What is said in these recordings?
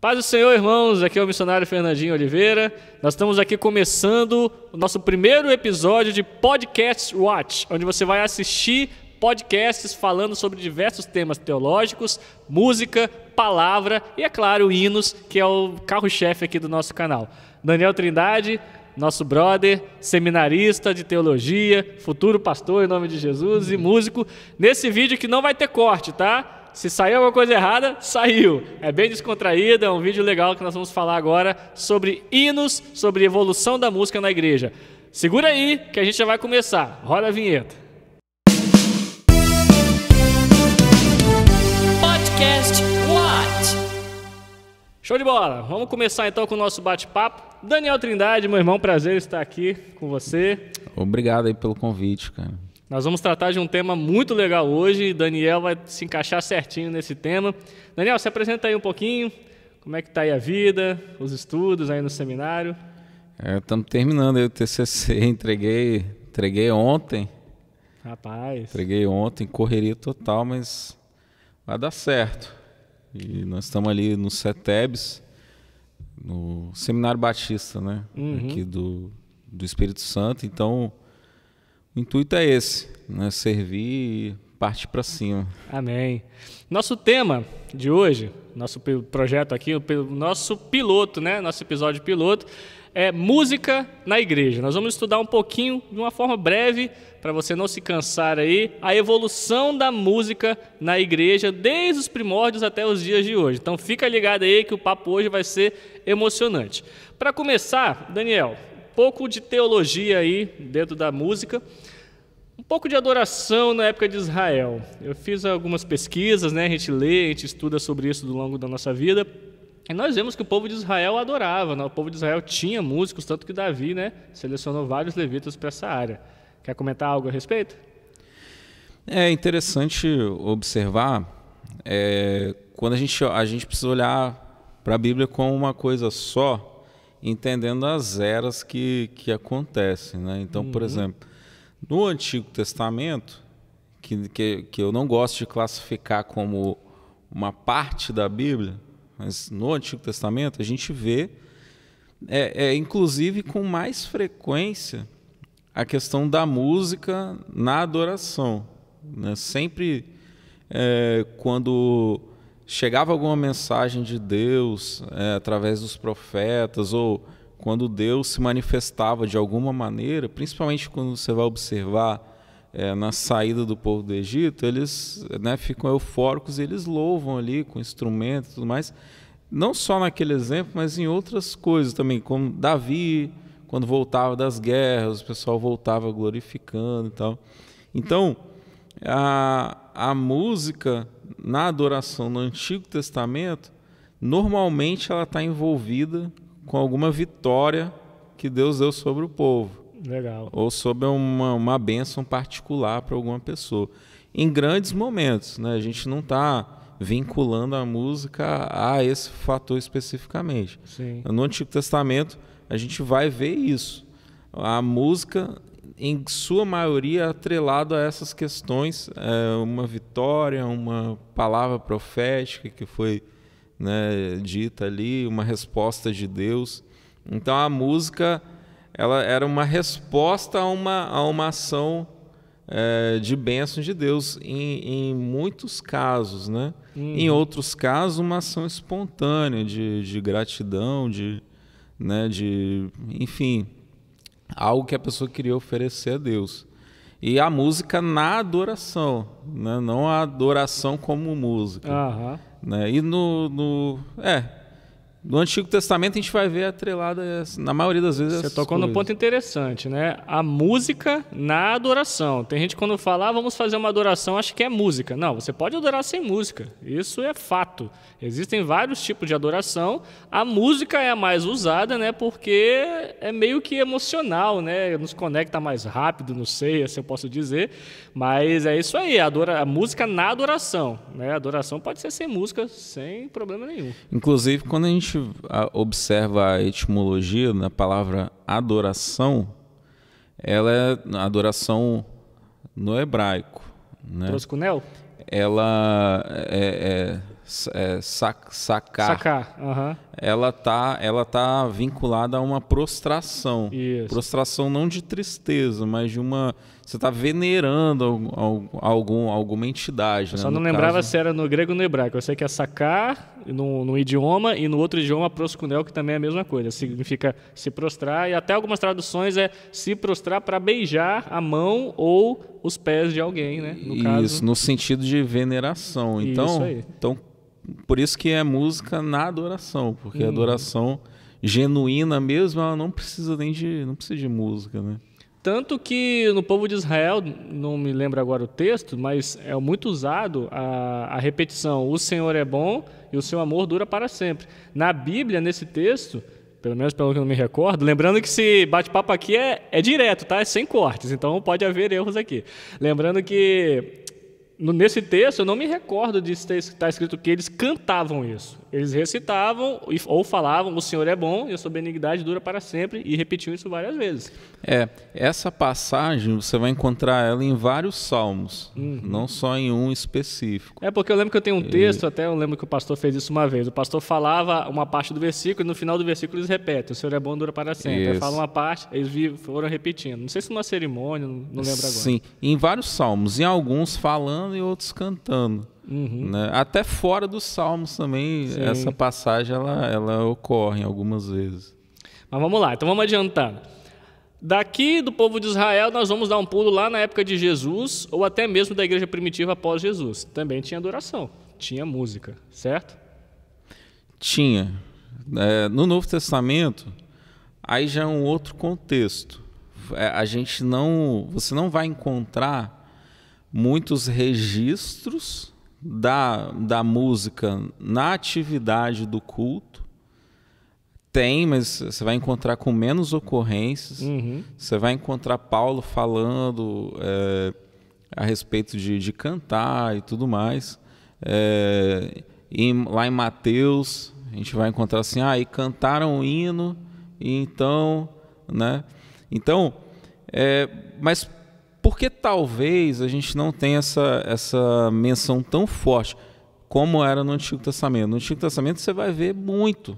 Paz do Senhor, irmãos, aqui é o missionário Fernandinho Oliveira. Nós estamos aqui começando o nosso primeiro episódio de Podcast Watch, onde você vai assistir podcasts falando sobre diversos temas teológicos, música, palavra e, é claro, hinos, que é o carro-chefe aqui do nosso canal. Daniel Trindade, nosso brother, seminarista de teologia, futuro pastor em nome de Jesus e músico, nesse vídeo que não vai ter corte, tá? Se saiu alguma coisa errada, saiu. É bem descontraído, é um vídeo legal que nós vamos falar agora sobre hinos, sobre evolução da música na igreja. Segura aí que a gente já vai começar. Roda a vinheta. Podcast What? Show de bola. Vamos começar então com o nosso bate-papo. Daniel Trindade, meu irmão, prazer estar aqui com você. Obrigado aí pelo convite, cara. Nós vamos tratar de um tema muito legal hoje e Daniel vai se encaixar certinho nesse tema. Daniel, se apresenta aí um pouquinho, como é que está aí a vida, os estudos aí no seminário? Estamos terminando aí o TCC, entreguei ontem. Rapaz. Entreguei ontem, correria total, mas vai dar certo. E nós estamos ali no CETEBS, no Seminário Batista, né? Aqui do Espírito Santo, então... O intuito é esse, né? Servir e partir para cima. Amém. Nosso tema de hoje, nosso projeto aqui, o nosso piloto, né? Nosso episódio piloto é música na igreja. Nós vamos estudar um pouquinho, de uma forma breve, para você não se cansar aí, a evolução da música na igreja, desde os primórdios até os dias de hoje. Então fica ligado aí que o papo hoje vai ser emocionante. Para começar, Daniel, um pouco de teologia aí dentro da música, um pouco de adoração na época de Israel. Eu fiz algumas pesquisas, né? A gente lê, a gente estuda sobre isso ao longo da nossa vida, e nós vemos que o povo de Israel adorava, né? O povo de Israel tinha músicos, tanto que Davi, né, selecionou vários levitas para essa área. Quer comentar algo a respeito? É interessante observar, quando a gente precisa olhar para a Bíblia como uma coisa só, entendendo as eras que acontecem, né? Então, por exemplo, no Antigo Testamento, que eu não gosto de classificar como uma parte da Bíblia, mas no Antigo Testamento a gente vê, inclusive com mais frequência, a questão da música na adoração, né? Sempre quando chegava alguma mensagem de Deus através dos profetas, ou quando Deus se manifestava de alguma maneira, principalmente quando você vai observar na saída do povo do Egito, eles, né, ficam eufóricos e eles louvam ali com instrumentos e tudo mais, não só naquele exemplo, mas em outras coisas também, como Davi, quando voltava das guerras, o pessoal voltava glorificando e tal. Então, a música na adoração no Antigo Testamento, normalmente ela está envolvida com alguma vitória que Deus deu sobre o povo. Legal. Ou sobre uma bênção particular para alguma pessoa. Em grandes momentos, né? A gente não está vinculando a música a esse fator especificamente. Sim. No Antigo Testamento, a gente vai ver isso. A música, em sua maioria, atrelado a essas questões, uma vitória, uma palavra profética que foi, né, dita ali, uma resposta de Deus. Então a música, ela era uma resposta a uma ação de bênção de Deus em muitos casos, né? Em outros casos, uma ação espontânea de gratidão, enfim, algo que a pessoa queria oferecer a Deus. E a música na adoração, né? Não a adoração como música. Né? E no Antigo Testamento a gente vai ver atrelada, na maioria das vezes, você tocou num ponto interessante, né? A música na adoração. Tem gente quando fala, vamos fazer uma adoração, acha que é música. Não, você pode adorar sem música. Isso é fato. Existem vários tipos de adoração. A música é a mais usada, né? Porque é meio que emocional, né? Nos conecta mais rápido, não sei se eu posso dizer. Mas é isso aí, a música na adoração, né? A adoração pode ser sem música, sem problema nenhum. Inclusive, quando a gente observa a etimologia na palavra adoração, ela é adoração no hebraico, né? Proskunel? Ela sacar. Sacar, aham. Ela tá vinculada a uma prostração. Isso. Prostração não de tristeza, mas de uma... Você está venerando alguma entidade. Eu né? só não lembrava se era no grego ou no hebraico. Eu sei que é sacar no idioma e no outro idioma proskunel, que também é a mesma coisa. Significa se prostrar e até algumas traduções é se prostrar para beijar a mão ou os pés de alguém, né? No caso, no sentido de veneração. Isso aí. Então, por isso que é música na adoração, porque a adoração genuína mesmo, ela não precisa de música, né? Tanto que no povo de Israel, não me lembro agora o texto, mas é muito usado a repetição: o Senhor é bom e o seu amor dura para sempre. Na Bíblia, nesse texto, pelo menos pelo que eu não me recordo, lembrando que esse bate-papo aqui é direto, tá? É sem cortes, então pode haver erros aqui. Lembrando que nesse texto eu não me recordo de estar escrito que eles cantavam isso. Eles recitavam ou falavam: o Senhor é bom e a sua benignidade dura para sempre, e repetiam isso várias vezes. Essa passagem você vai encontrar ela em vários salmos, não só em um específico. Porque eu lembro que eu tenho um texto, até eu lembro que o pastor fez isso uma vez. O pastor falava uma parte do versículo e no final do versículo eles repetem: o Senhor é bom, dura para sempre. Aí fala uma parte, eles foram repetindo. Não sei se numa cerimônia, não lembro agora. Sim, em vários salmos, em alguns falando e outros cantando. Né? Até fora dos salmos também. Sim. Essa passagem ela ocorre algumas vezes. Mas vamos lá, então vamos adiantando. Daqui do povo de Israel nós vamos dar um pulo lá na época de Jesus, ou até mesmo da igreja primitiva após Jesus. Também tinha adoração, tinha música, certo? Tinha. No Novo Testamento, aí já é um outro contexto. Você não vai encontrar muitos registros da música na atividade do culto. Tem, mas você vai encontrar com menos ocorrências. Você vai encontrar Paulo falando a respeito de cantar e tudo mais. Lá em Mateus, a gente vai encontrar assim: e cantaram um hino, e então, né? Então, mas por que talvez a gente não tenha essa menção tão forte como era no Antigo Testamento? No Antigo Testamento você vai ver muito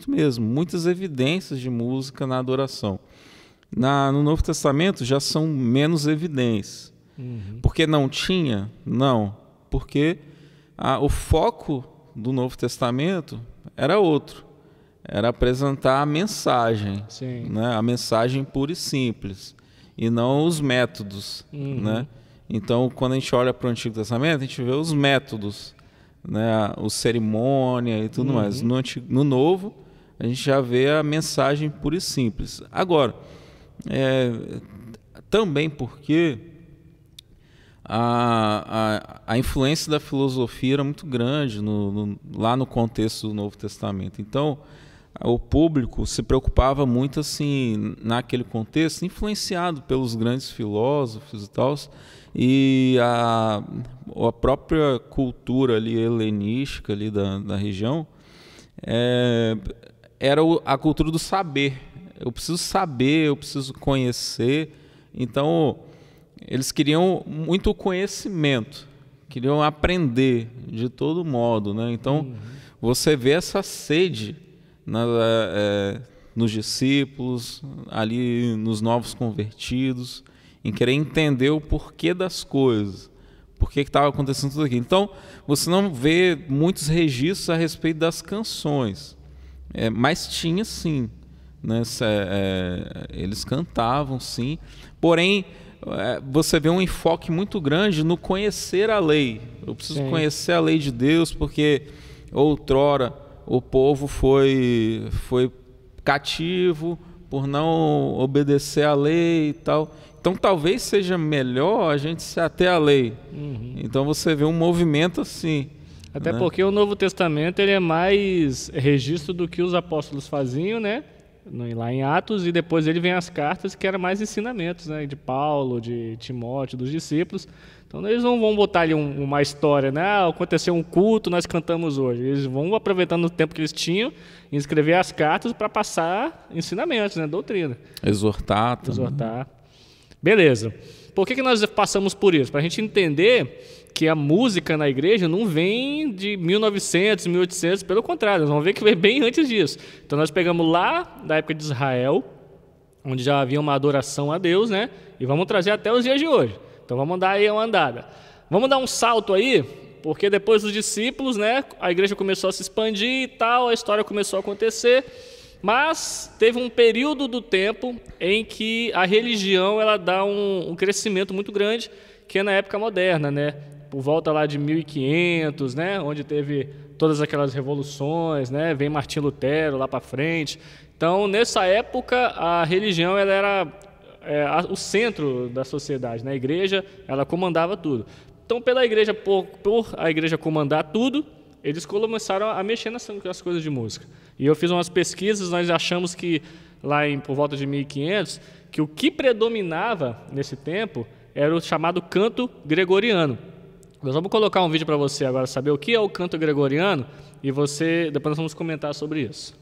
mesmo, muitas evidências de música na adoração. No Novo Testamento já são menos evidências. Porque não tinha? Não. Porque o foco do Novo Testamento era outro. Era apresentar a mensagem, né? A mensagem pura e simples, e não os métodos. Né? Então, quando a gente olha para o Antigo Testamento, a gente vê os métodos, né? O cerimônia e tudo mais. No Novo, a gente já vê a mensagem pura e simples. Agora, também porque a influência da filosofia era muito grande lá no contexto do Novo Testamento. Então, o público se preocupava muito assim naquele contexto, influenciado pelos grandes filósofos e tal, e a própria cultura ali helenística ali da região era a cultura do saber. Eu preciso saber, eu preciso conhecer. Então eles queriam muito conhecimento, queriam aprender de todo modo, né? Então você vê essa sede nos discípulos, ali nos novos convertidos, em querer entender o porquê das coisas, por que estava acontecendo tudo aquilo. Então, você não vê muitos registros a respeito das canções, mas tinha sim, né? Eles cantavam sim, porém você vê um enfoque muito grande no conhecer a lei. Eu preciso conhecer a lei de Deus, porque outrora o povo foi cativo por não obedecer à lei e tal. Então talvez seja melhor a gente se ater à lei. Então você vê um movimento assim. Até porque o Novo Testamento ele é mais registro do que os apóstolos faziam, né? Lá em Atos, e depois ele vem as cartas, que eram mais ensinamentos, né? De Paulo, de Timóteo, dos discípulos. Então eles não vão botar ali uma história, né? Aconteceu um culto, nós cantamos hoje. Eles vão aproveitando o tempo que eles tinham e escrever as cartas para passar ensinamentos, né? Doutrina. Exortar. Beleza. Por que nós passamos por isso? Para a gente entender que a música na igreja não vem de 1900, 1800, pelo contrário, nós vamos ver que vem bem antes disso. Então nós pegamos lá da época de Israel, onde já havia uma adoração a Deus, né? E vamos trazer até os dias de hoje. Então vamos dar aí uma andada. Vamos dar um salto aí, porque depois dos discípulos, né, a igreja começou a se expandir e tal, a história começou a acontecer, mas teve um período do tempo em que a religião ela dá um crescimento muito grande, que é na época moderna, né? Por volta lá de 1500, né, onde teve todas aquelas revoluções, né, vem Martim Lutero lá para frente. Então, nessa época, a religião ela era o centro da sociedade, né? A igreja ela comandava tudo. Então, pela igreja, por a igreja comandar tudo, eles começaram a mexer nas coisas de música. E eu fiz umas pesquisas, nós achamos que lá por volta de 1500, que o que predominava nesse tempo era o chamado canto gregoriano. Nós vamos colocar um vídeo para você agora saber o que é o canto gregoriano e depois nós vamos comentar sobre isso.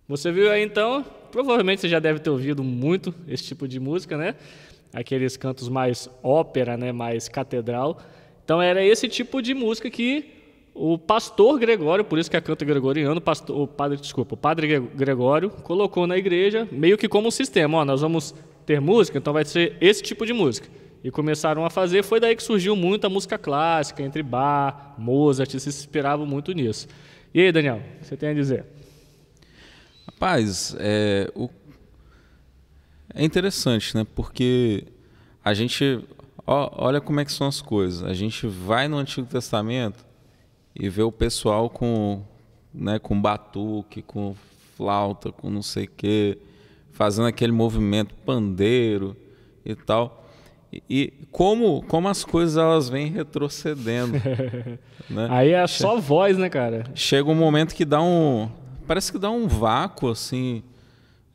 Você viu aí então, provavelmente você já deve ter ouvido muito esse tipo de música, né? Aqueles cantos mais ópera, né? Mais catedral. Então era esse tipo de música que o pastor Gregório, por isso que é canto gregoriano, o padre Gregório colocou na igreja meio que como um sistema. Ó, nós vamos ter música, então vai ser esse tipo de música. E começaram a fazer, foi daí que surgiu muito a música clássica, entre Bach, Mozart, se inspiravam muito nisso. E aí, Daniel, o que você tem a dizer? Rapaz, é interessante, né? Porque a gente, olha como é que são as coisas. A gente vai no Antigo Testamento e vê o pessoal com batuque, com flauta, com não sei o quê, fazendo aquele movimento pandeiro e tal. E como as coisas elas vêm retrocedendo. Né? Aí é só voz, né, cara? Chega um momento que parece que dá um vácuo assim,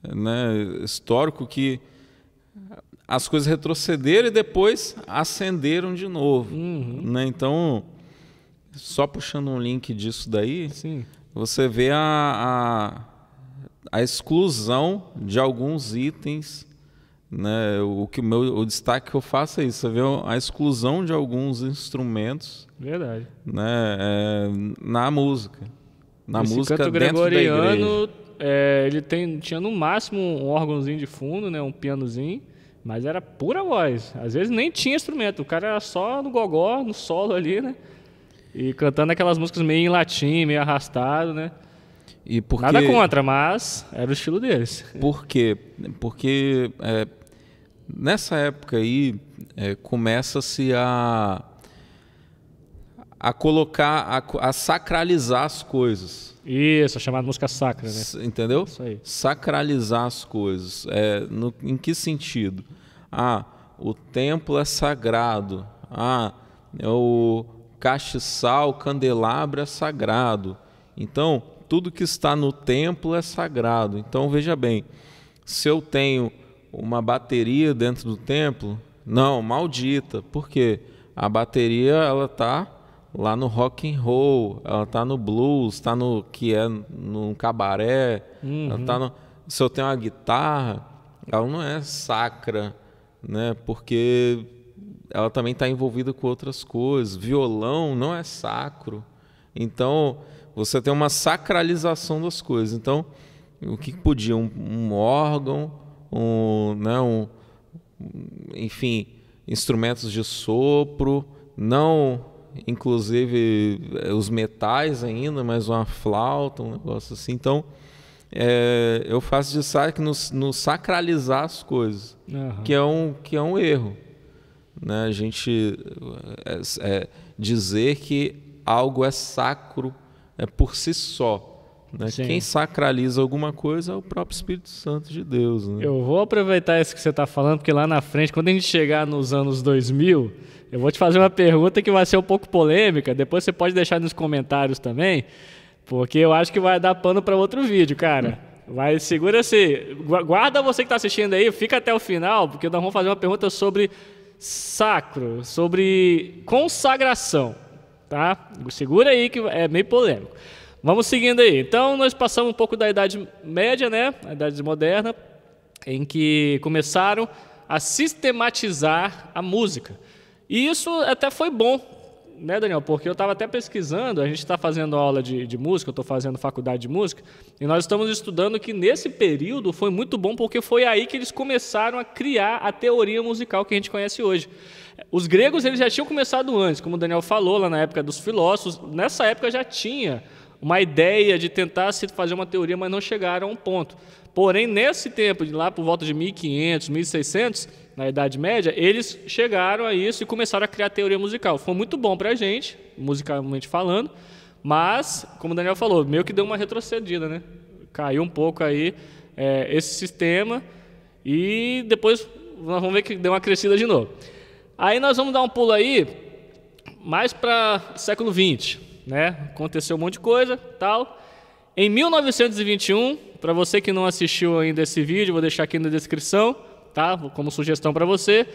né, histórico, que as coisas retrocederam e depois ascenderam de novo. Né? Então, só puxando um link disso daí, sim, você vê a exclusão de alguns itens, né? O destaque que eu faço é isso, você vê a exclusão de alguns instrumentos, verdade, né, na música. Esse música canto dentro gregoriano, ele tinha no máximo um órgãozinho de fundo, né, um pianozinho, mas era pura voz. Às vezes nem tinha instrumento, o cara era só no gogó, no solo ali, né? E cantando aquelas músicas meio em latim, meio arrastado, né? Nada contra, mas era o estilo deles. Por quê? Porque nessa época aí começa-se a colocar, a sacralizar as coisas. Isso, a chamada música sacra, né? Entendeu? Isso aí. Sacralizar as coisas. Em que sentido? O templo é sagrado. O castiçal, o candelabro é sagrado. Então, tudo que está no templo é sagrado. Então, veja bem, se eu tenho uma bateria dentro do templo, não, maldita. Por quê? A bateria, ela está lá no rock and roll, ela está no blues, está no cabaré, ela tá se eu tenho uma guitarra, ela não é sacra, né? Porque ela também está envolvida com outras coisas. Violão não é sacro. Então, você tem uma sacralização das coisas. Então, o que podia? Um órgão, enfim, instrumentos de sopro, não, inclusive, os metais ainda, mas uma flauta, um negócio assim. Então, eu faço destaque no sacralizar as coisas, que é um erro. Né? A gente dizer que algo é sacro por si só. Né? Quem sacraliza alguma coisa é o próprio Espírito Santo de Deus. Né? Eu vou aproveitar isso que você está falando, porque lá na frente, quando a gente chegar nos anos 2000, eu vou te fazer uma pergunta que vai ser um pouco polêmica, depois você pode deixar nos comentários também, Porque eu acho que vai dar pano para outro vídeo, cara. Vai, segura-se. Guarda você que está assistindo aí, fica até o final, porque nós vamos fazer uma pergunta sobre sacro, sobre consagração, tá? Segura aí que é meio polêmico. Vamos seguindo aí. Então, nós passamos um pouco da Idade Média, né? A Idade Moderna, em que começaram a sistematizar a música. E isso até foi bom, né, Daniel? Porque eu estava até pesquisando, a gente está fazendo aula de música, eu estou fazendo faculdade de música, e nós estamos estudando que nesse período foi muito bom, porque foi aí que eles começaram a criar a teoria musical que a gente conhece hoje. Os gregos eles já tinham começado antes, como o Daniel falou, lá na época dos filósofos, nessa época já tinha uma ideia de tentar se fazer uma teoria, mas não chegaram a um ponto. Porém, nesse tempo, lá por volta de 1500, 1600, na Idade Média, eles chegaram a isso e começaram a criar teoria musical. Foi muito bom para a gente, musicalmente falando, mas, como o Daniel falou, meio que deu uma retrocedida, né? Caiu um pouco aí esse sistema e depois nós vamos ver que deu uma crescida de novo. Aí nós vamos dar um pulo aí mais para século XX, né? Aconteceu um monte de coisa, tal. Em 1921, para você que não assistiu ainda esse vídeo, vou deixar aqui na descrição, tá? Como sugestão para você.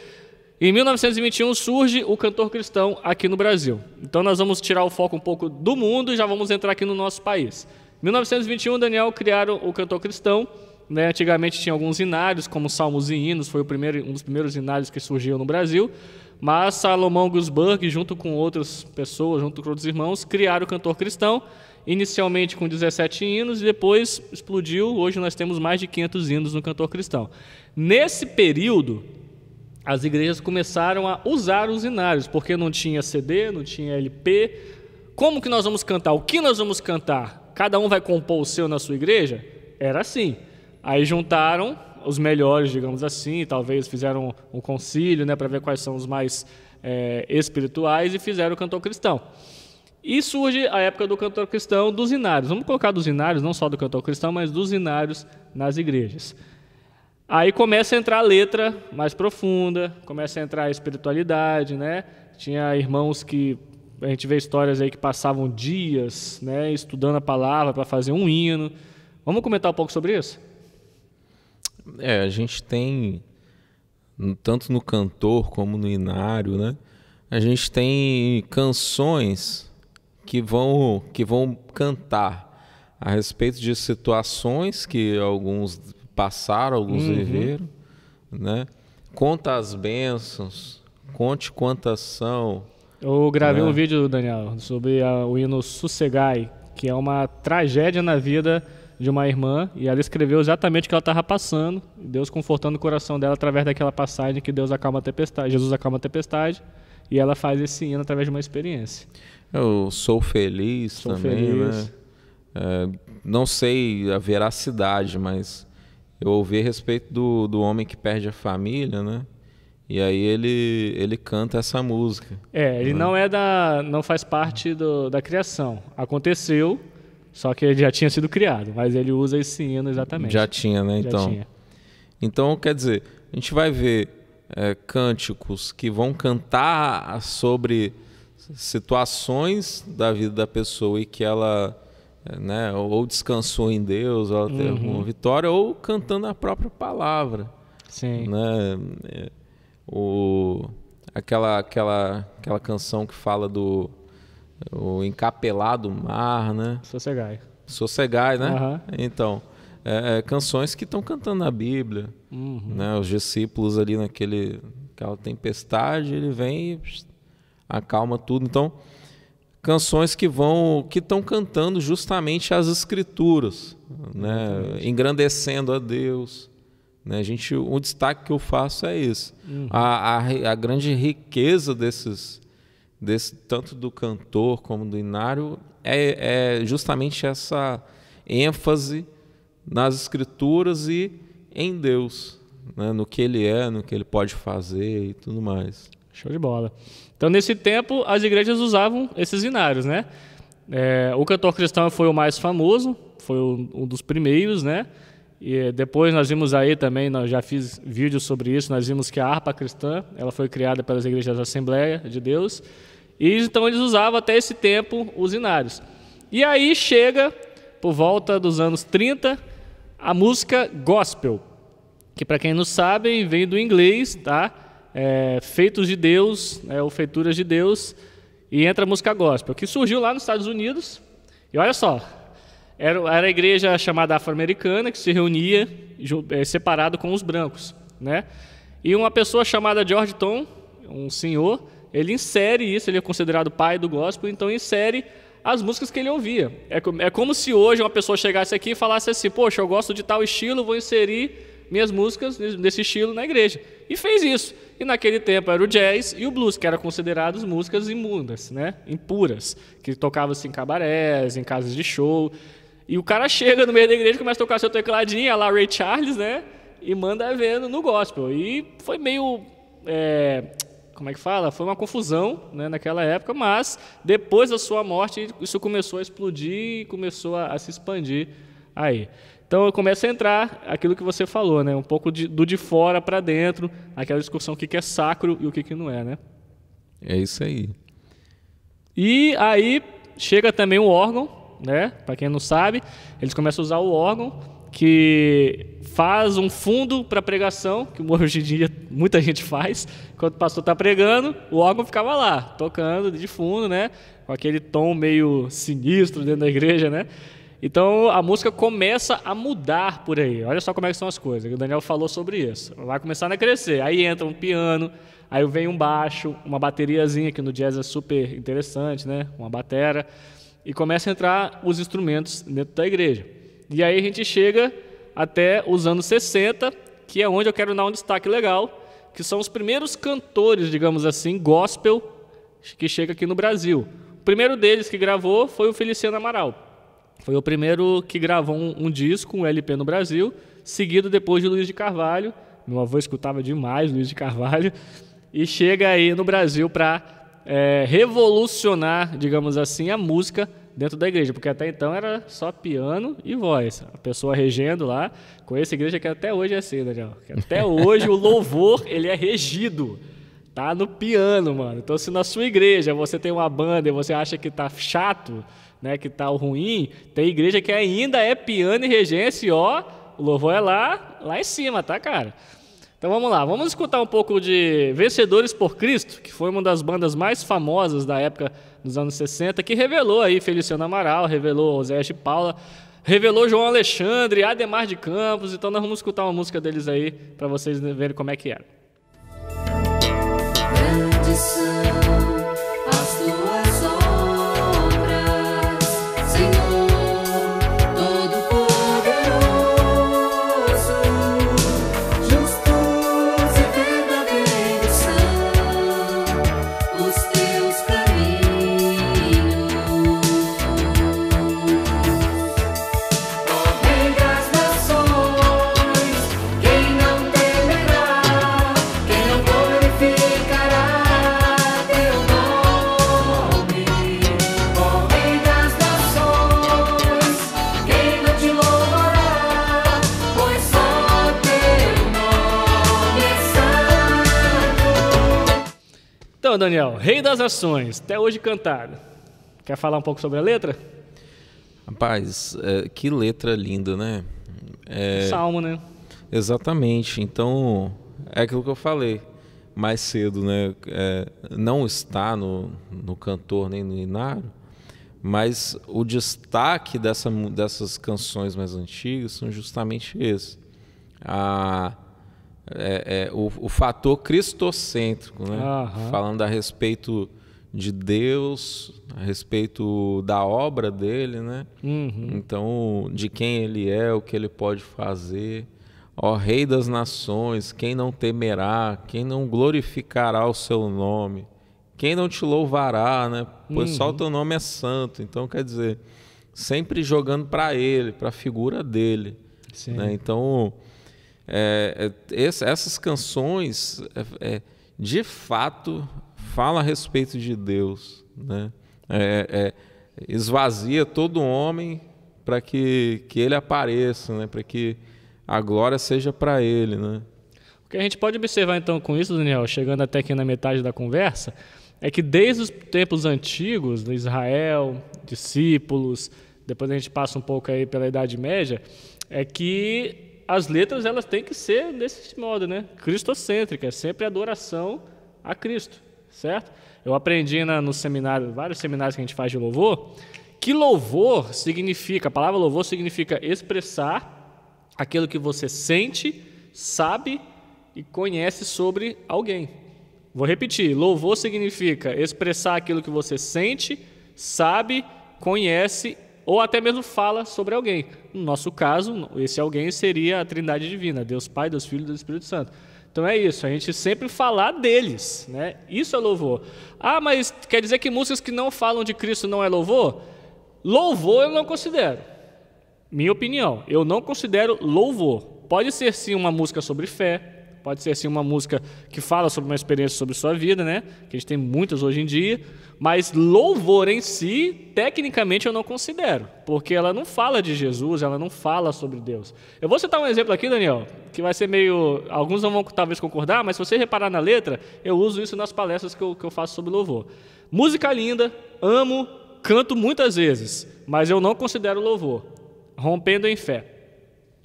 Em 1921 surge o cantor cristão aqui no Brasil. Então nós vamos tirar o foco um pouco do mundo e já vamos entrar aqui no nosso país. Em 1921, Daniel, criaram o cantor cristão, né? Antigamente tinha alguns hinários, como salmos e hinos, foi um dos primeiros hinários que surgiu no Brasil. Mas Salomão Gusburg, junto com outras pessoas, junto com outros irmãos, criaram o cantor cristão, inicialmente com 17 hinos e depois explodiu. Hoje nós temos mais de 500 hinos no cantor cristão. Nesse período, as igrejas começaram a usar os hinários, porque não tinha CD, não tinha LP. Como que nós vamos cantar? O que nós vamos cantar? Cada um vai compor o seu na sua igreja? Era assim. Aí juntaram os melhores, digamos assim, talvez fizeram um concílio, né, para ver quais são os mais espirituais e fizeram o cantor cristão. E surge a época do cantor cristão dos hinários. Vamos colocar dos hinários, não só do cantor cristão, mas dos hinários nas igrejas. Aí começa a entrar a letra mais profunda, começa a entrar a espiritualidade, né? Tinha irmãos que, a gente vê histórias aí que passavam dias, né, estudando a palavra para fazer um hino. Vamos comentar um pouco sobre isso? A gente tem, tanto no cantor como no hinário, né? A gente tem canções que vão cantar a respeito de situações que alguns passaram, alguns viveram, né? Conta as bênçãos, conte quantas são. Eu gravei um vídeo, Daniel, sobre o hino Sossegai, que é uma tragédia na vida de uma irmã, e ela escreveu exatamente o que ela estava passando, Deus confortando o coração dela através daquela passagem que Deus acalma a tempestade, Jesus acalma a tempestade, e ela faz esse hino através de uma experiência. Eu sou feliz também, feliz, né? Não sei a veracidade, mas eu ouvi a respeito do homem que perde a família, né? E aí ele canta essa música. Ele não faz parte da criação. Aconteceu, só que ele já tinha sido criado, mas ele usa esse hino exatamente. Já tinha, né? Então, tinha. Então, quer dizer, a gente vai ver cânticos que vão cantar sobre situações da vida da pessoa e que ela, né, ou descansou em Deus, ou ela teve alguma vitória, ou cantando a própria palavra. Sim. Né? Aquela canção que fala do o encapelado mar, né? Sossegai, né? Então, canções que estão cantando a Bíblia, né? Os discípulos ali naquela tempestade, ele vem e acalma tudo. Então, canções que estão cantando justamente as Escrituras, né? Engrandecendo a Deus, né? O destaque que eu faço é esse. A grande riqueza tanto do cantor como do hinário é justamente essa ênfase nas Escrituras e em Deus, né? No que Ele é, no que Ele pode fazer e tudo mais. Show de bola. Então, nesse tempo, as igrejas usavam esses hinários, né? O cantor cristão foi o mais famoso, foi um dos primeiros, né? E depois nós vimos aí também, nós já fiz vídeos sobre isso, nós vimos que a harpa cristã, ela foi criada pelas igrejas da Assembleia de Deus, e então eles usavam até esse tempo os hinários. E aí chega, por volta dos anos 30, a música gospel, que para quem não sabe, vem do inglês, tá? Feitos de Deus, ou feituras de Deus, e entra a música gospel, que surgiu lá nos Estados Unidos. E olha só, era a igreja chamada afro-americana, que se reunia separado com os brancos, né? E uma pessoa chamada George Tom, um senhor, ele insere isso, ele é considerado pai do gospel, então insere as músicas que ele ouvia. É como se hoje uma pessoa chegasse aqui e falasse assim, poxa, eu gosto de tal estilo, vou inserir minhas músicas desse estilo na igreja. E fez isso. E naquele tempo era o jazz e o blues, que eram considerados músicas imundas, né? Impuras, que tocavam-se em cabarés, em casas de show. E o cara chega no meio da igreja, começa a tocar seu tecladinho, lá Ray Charles, né? E manda ver no gospel. E foi meio... como é que fala? Foi uma confusão, né, naquela época, mas depois da sua morte isso começou a explodir e começou a se expandir aí. Então começa a entrar aquilo que você falou, né, um pouco do de fora para dentro, aquela discussão o que é sacro e o que não é, né? É isso aí. E aí chega também o órgão, né? Para quem não sabe, eles começam a usar o órgão, que faz um fundo para pregação, que hoje em dia muita gente faz. Quando o pastor está pregando, o órgão ficava lá, tocando de fundo, né? Com aquele tom meio sinistro dentro da igreja, né? Então a música começa a mudar por aí. Olha só como é que são as coisas. O Daniel falou sobre isso. Vai começando a crescer. Aí entra um piano, aí vem um baixo, uma bateriazinha, que no jazz é super interessante, né? Uma batera. E começa a entrar os instrumentos dentro da igreja. E aí a gente chega até os anos 60, que é onde eu quero dar um destaque legal, que são os primeiros cantores, digamos assim, gospel, que chega aqui no Brasil. O primeiro deles que gravou foi o Feliciano Amaral. Foi o primeiro que gravou um disco, um LP no Brasil, seguido depois de Luiz de Carvalho. Meu avô escutava demais Luiz de Carvalho. E chega aí no Brasil para revolucionar, digamos assim, a música dentro da igreja, porque até então era só piano e voz. A pessoa regendo lá. Conheço a igreja que até hoje é assim, Daniel. Que até hoje o louvor ele é regido. Tá no piano, mano. Então, se na sua igreja você tem uma banda e você acha que tá chato, né, que tá ruim, tem igreja que ainda é piano e regência e ó, o louvor é lá em cima, tá, cara? Então vamos lá, vamos escutar um pouco de Vencedores por Cristo, que foi uma das bandas mais famosas da época dos anos 60, que revelou aí Feliciano Amaral, revelou Oséias de Paula, revelou João Alexandre, Ademar de Campos. Então nós vamos escutar uma música deles aí para vocês verem como é que era. Grandes são as tuas obras, Senhor Todo-Poderoso, justos e verdadeiros são os teus caminhos. Ó Rei das nações, quem não temerá, quem não glorificará teu nome? Ó Rei das nações, quem não te louvará, pois só teu nome é santo. Então, Daniel, Rei das Nações, até hoje cantado. Quer falar um pouco sobre a letra? Rapaz, que letra linda, né? Salmo, né? Exatamente. Então, é aquilo que eu falei mais cedo, né? Não está no cantor nem no inário, mas o destaque dessas canções mais antigas são justamente esse. O fator cristocêntrico, né? Aham. Falando a respeito de Deus, a respeito da obra dele, né? Uhum. Então, de quem ele é, o que ele pode fazer. Ó Rei das nações, quem não temerá, quem não glorificará o seu nome, quem não te louvará, né? Pois só o teu nome é santo. Então, quer dizer, sempre jogando para ele, para a figura dele. Sim. Né? Então, essas canções, de fato, falam a respeito de Deus, né? Esvazia todo homem para que ele apareça, né? Para que a glória seja para ele, né? O que a gente pode observar então com isso, Daniel, chegando até aqui na metade da conversa, é que desde os tempos antigos, de Israel, discípulos, depois a gente passa um pouco aí pela Idade Média, é que as letras elas têm que ser desse modo, né? Cristocêntricas, sempre adoração a Cristo, certo? Eu aprendi no seminário, vários seminários que a gente faz de louvor, que louvor significa, a palavra louvor significa expressar aquilo que você sente, sabe e conhece sobre alguém. Vou repetir, louvor significa expressar aquilo que você sente, sabe, conhece ou até mesmo fala sobre alguém. No nosso caso, esse alguém seria a Trindade Divina, Deus Pai, Deus Filho e Deus Espírito Santo. Então é isso, a gente sempre falar deles, né? Isso é louvor. Ah, mas quer dizer que músicas que não falam de Cristo não é louvor? Louvor eu não considero. Minha opinião, eu não considero louvor. Pode ser sim uma música sobre fé, pode ser sim uma música que fala sobre uma experiência sobre sua vida, né? Que a gente tem muitas hoje em dia, mas louvor em si, tecnicamente eu não considero, porque ela não fala de Jesus, ela não fala sobre Deus. Eu vou citar um exemplo aqui, Daniel, que vai ser meio... Alguns não vão talvez concordar, mas se você reparar na letra, eu uso isso nas palestras que eu faço sobre louvor. Música linda, amo, canto muitas vezes, mas eu não considero louvor. Rompendo em fé.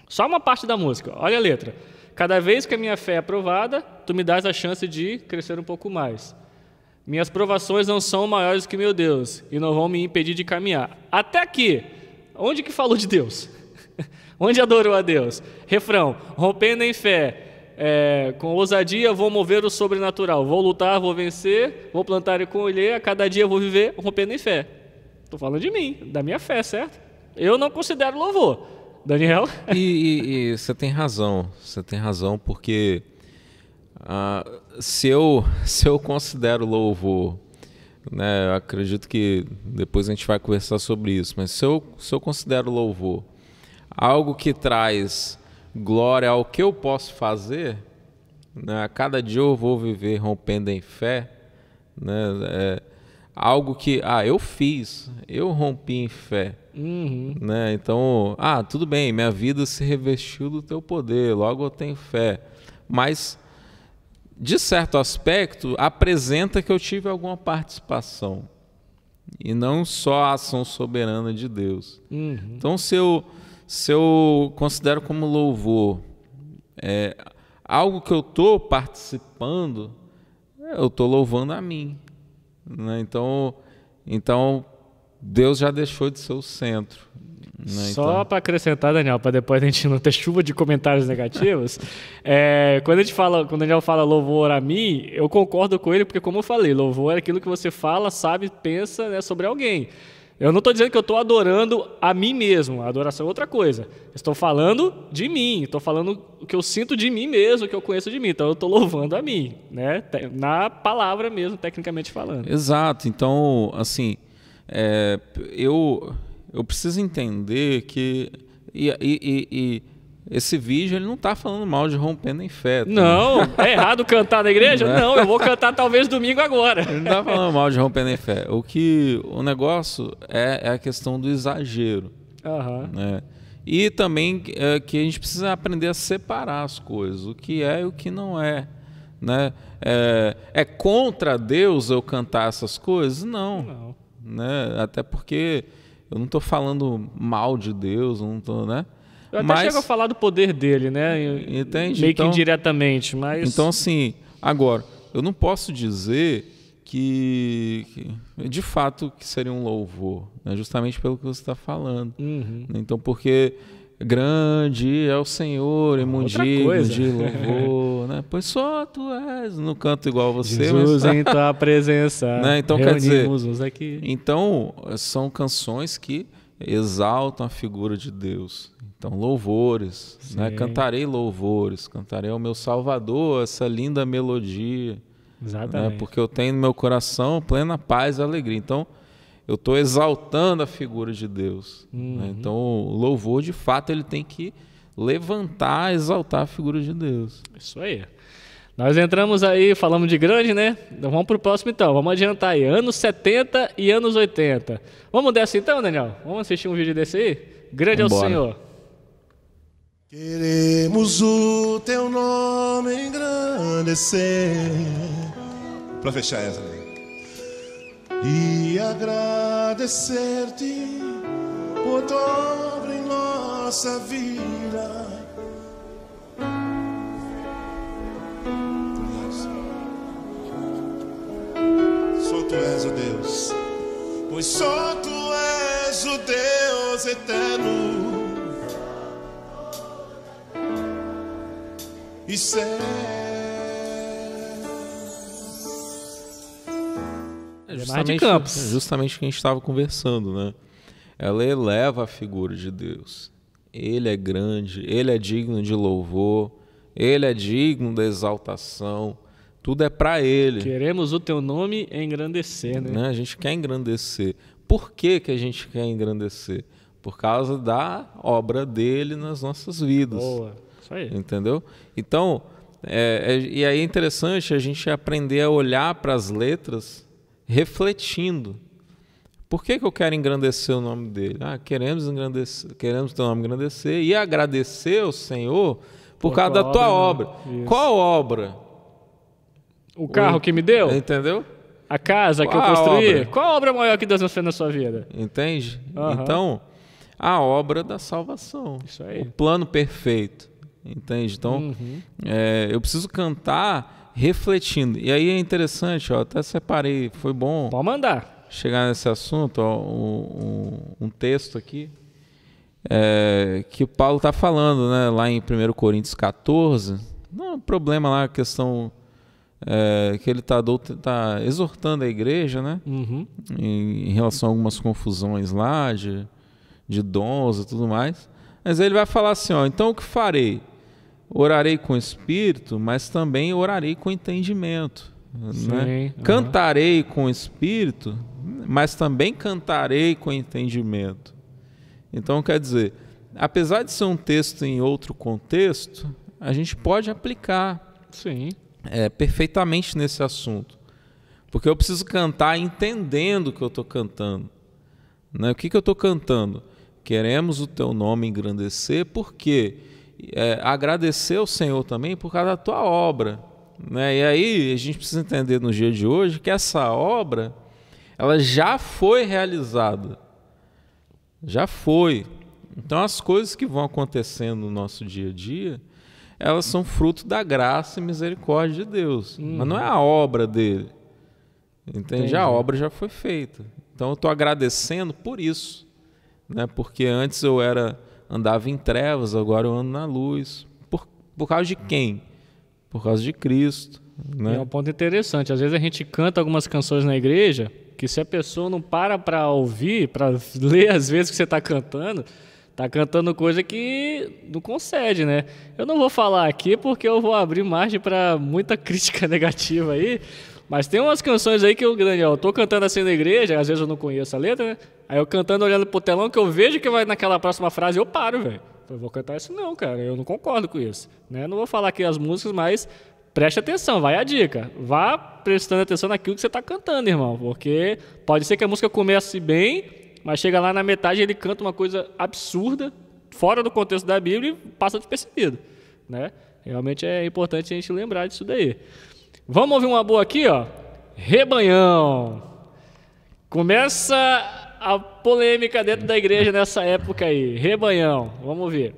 Só uma parte da música, olha a letra. Cada vez que a minha fé é aprovada, tu me dás a chance de crescer um pouco mais. Minhas provações não são maiores que meu Deus e não vão me impedir de caminhar. Até aqui, onde que falou de Deus? Onde adorou a Deus? Refrão, rompendo em fé, com ousadia vou mover o sobrenatural. Vou lutar, vou vencer, vou plantar e colher, a cada dia vou viver rompendo em fé. Estou falando de mim, da minha fé, certo? Eu não considero louvor. Daniel? E você tem razão, porque se eu considero louvor, né, eu acredito que depois a gente vai conversar sobre isso, mas se eu considero louvor algo que traz glória ao que eu posso fazer, né, a cada dia eu vou viver rompendo em fé, né, algo que, eu fiz, eu rompi em fé. Uhum. Né? Então, tudo bem, minha vida se revestiu do teu poder, logo eu tenho fé. Mas, de certo aspecto, apresenta que eu tive alguma participação. E não só a ação soberana de Deus. Uhum. Então, se eu considero como louvor algo que eu estou participando, eu estou louvando a mim. Né? Então, Deus já deixou de ser o centro. Né? Só para acrescentar, Daniel, para depois a gente não ter chuva de comentários negativos, quando o Daniel fala louvor a mim, eu concordo com ele, porque como eu falei, louvor é aquilo que você fala, sabe, pensa, né, sobre alguém. Eu não estou dizendo que eu estou adorando a mim mesmo, a adoração é outra coisa. Estou falando de mim, estou falando o que eu sinto de mim mesmo, o que eu conheço de mim. Então eu estou louvando a mim, né? Na palavra mesmo, tecnicamente falando. Exato. Então, assim, eu preciso entender que esse vídeo ele não está falando mal de rompendo em fé. Tá? Não, é errado cantar na igreja? Não, eu vou cantar talvez domingo agora. Ele não está falando mal de rompendo em fé. O negócio é a questão do exagero. Uhum. Né? E também que a gente precisa aprender a separar as coisas, o que é e o que não é. Né? É contra Deus eu cantar essas coisas? Não. Né? Até porque eu não estou falando mal de Deus, não estou, né? Eu até chego a falar do poder dele, né? Entende? Meio que indiretamente, mas... Então, assim, agora, eu não posso dizer que de fato que seria um louvor, né? Justamente pelo que você está falando. Uhum. Então, porque grande é o Senhor, imundido de louvor, né? Pois só tu és, não canto igual você. Jesus em tua presença, né? Então, quer dizer, aqui. Então, são canções que exaltam a figura de Deus. Então, louvores, né? Cantarei louvores, cantarei ao meu Salvador essa linda melodia. Exatamente. Né? Porque eu tenho no meu coração plena paz e alegria. Então, eu estou exaltando a figura de Deus. Né? Então, o louvor, de fato, ele tem que levantar, exaltar a figura de Deus. Isso aí. Nós entramos aí, falamos de grande, né? Então, vamos para o próximo, então. Vamos adiantar aí. Anos 70 e anos 80. Vamos dessa, então, Daniel? Vamos assistir um vídeo desse aí? Grande Vambora. é o Senhor. Queremos o teu nome engrandecer. Para fechar essa, e agradecer-te por tua obra em nossa vida. Só tu és o Deus, pois só tu és o Deus eterno e certo. Justamente o que a gente estava conversando, né? Ela eleva a figura de Deus. Ele é grande, ele é digno de louvor, ele é digno da exaltação. Tudo é para ele. Queremos o teu nome engrandecer, né? A gente quer engrandecer. Por que que a gente quer engrandecer? Por causa da obra dele nas nossas vidas. Boa, isso aí. Entendeu? Então, e aí é interessante a gente aprender a olhar para as letras refletindo. Por que que eu quero engrandecer o nome dele? Queremos teu nome engrandecer e agradecer ao Senhor por causa da tua obra. Né? Qual obra? O carro que me deu? Entendeu? A casa que eu construí? Qual a obra maior que Deus fez na sua vida? Entende? Uhum. Então, a obra da salvação. Isso aí. O plano perfeito. Entende? Então, eu preciso cantar refletindo. E aí é interessante, até separei, foi bom. Pode mandar. Chegar nesse assunto, um texto aqui, que o Paulo está falando, né, lá em 1 Coríntios 14. Não é um problema lá, a questão que ele está exortando a igreja, né, em relação a algumas confusões lá de dons e tudo mais. Mas ele vai falar assim, então o que farei? Orarei com o espírito, mas também orarei com entendimento. Né? Cantarei com o espírito, mas também cantarei com entendimento. Então, quer dizer, apesar de ser um texto em outro contexto, a gente pode aplicar perfeitamente nesse assunto. Porque eu preciso cantar entendendo o que eu estou cantando. Né? O que eu estou cantando? Queremos o teu nome engrandecer, porque agradecer ao Senhor também por causa da tua obra. Né? E aí a gente precisa entender no dia de hoje que essa obra ela já foi realizada. Já foi. Então as coisas que vão acontecendo no nosso dia a dia, elas são fruto da graça e misericórdia de Deus. Mas não é a obra dele. Entende? A obra já foi feita. Então eu estou agradecendo por isso. Né? Porque antes eu andava em trevas, agora eu ando na luz. Por causa de quem? Por causa de Cristo. Né? É um ponto interessante. Às vezes a gente canta algumas canções na igreja que se a pessoa não para ouvir, para ler às vezes que você está cantando coisa que não concede, né? Eu não vou falar aqui porque eu vou abrir margem para muita crítica negativa aí, mas tem umas canções aí que eu tô cantando assim na igreja, às vezes eu não conheço a letra, né? Aí eu cantando, olhando pro telão, que eu vejo que vai naquela próxima frase, eu paro, velho. Eu vou cantar isso não, cara, eu não concordo com isso. Né? Não vou falar aqui as músicas, mas preste atenção, vai a dica. Vá prestando atenção naquilo que você está cantando, irmão, porque pode ser que a música comece bem, mas chega lá na metade ele canta uma coisa absurda, fora do contexto da Bíblia e passa despercebido. Né? Realmente é importante a gente lembrar disso daí. Vamos ouvir uma boa aqui, ó. Rebanhão. Começa a polêmica dentro da igreja nessa época aí. Rebanhão. Vamos ouvir.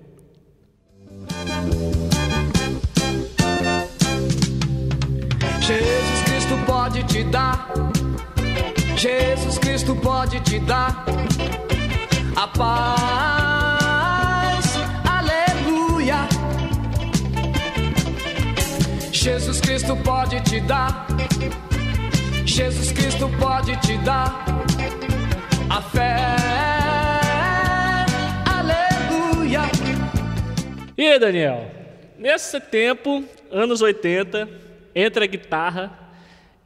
Jesus Cristo pode te dar. Jesus Cristo pode te dar a paz. Aleluia. Jesus Cristo pode te dar. Jesus Cristo pode te dar a fé. Aleluia. E aí, Daniel? Nesse tempo, anos 80, entra guitarra,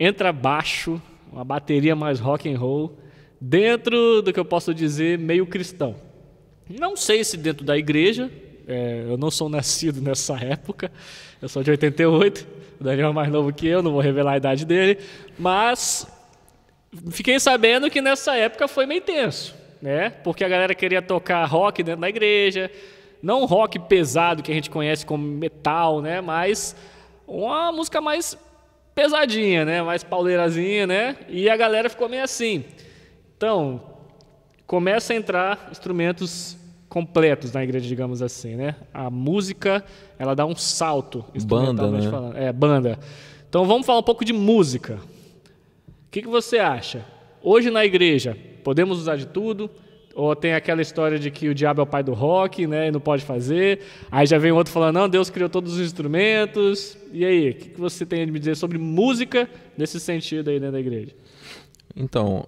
entra baixo, uma bateria mais rock and roll, dentro do que eu posso dizer meio cristão. Não sei se dentro da igreja, eu não sou nascido nessa época, eu sou de 88, o Daniel é mais novo que eu, não vou revelar a idade dele, mas fiquei sabendo que nessa época foi meio tenso, né? Porque a galera queria tocar rock dentro da igreja, não rock pesado que a gente conhece como metal, né? Mas uma música mais pesadinha, né? Mais pauleirazinha, né? E a galera ficou meio assim. Então, começa a entrar instrumentos completos na igreja, digamos assim, né? A música, ela dá um salto, instrumentalmente falando. Banda. Então, vamos falar um pouco de música. O que você acha? Hoje na igreja, podemos usar de tudo? Ou tem aquela história de que o diabo é o pai do rock, né? E não pode fazer. Aí já vem outro falando, não, Deus criou todos os instrumentos. E aí, o que você tem a me dizer sobre música nesse sentido aí dentro da igreja? Então,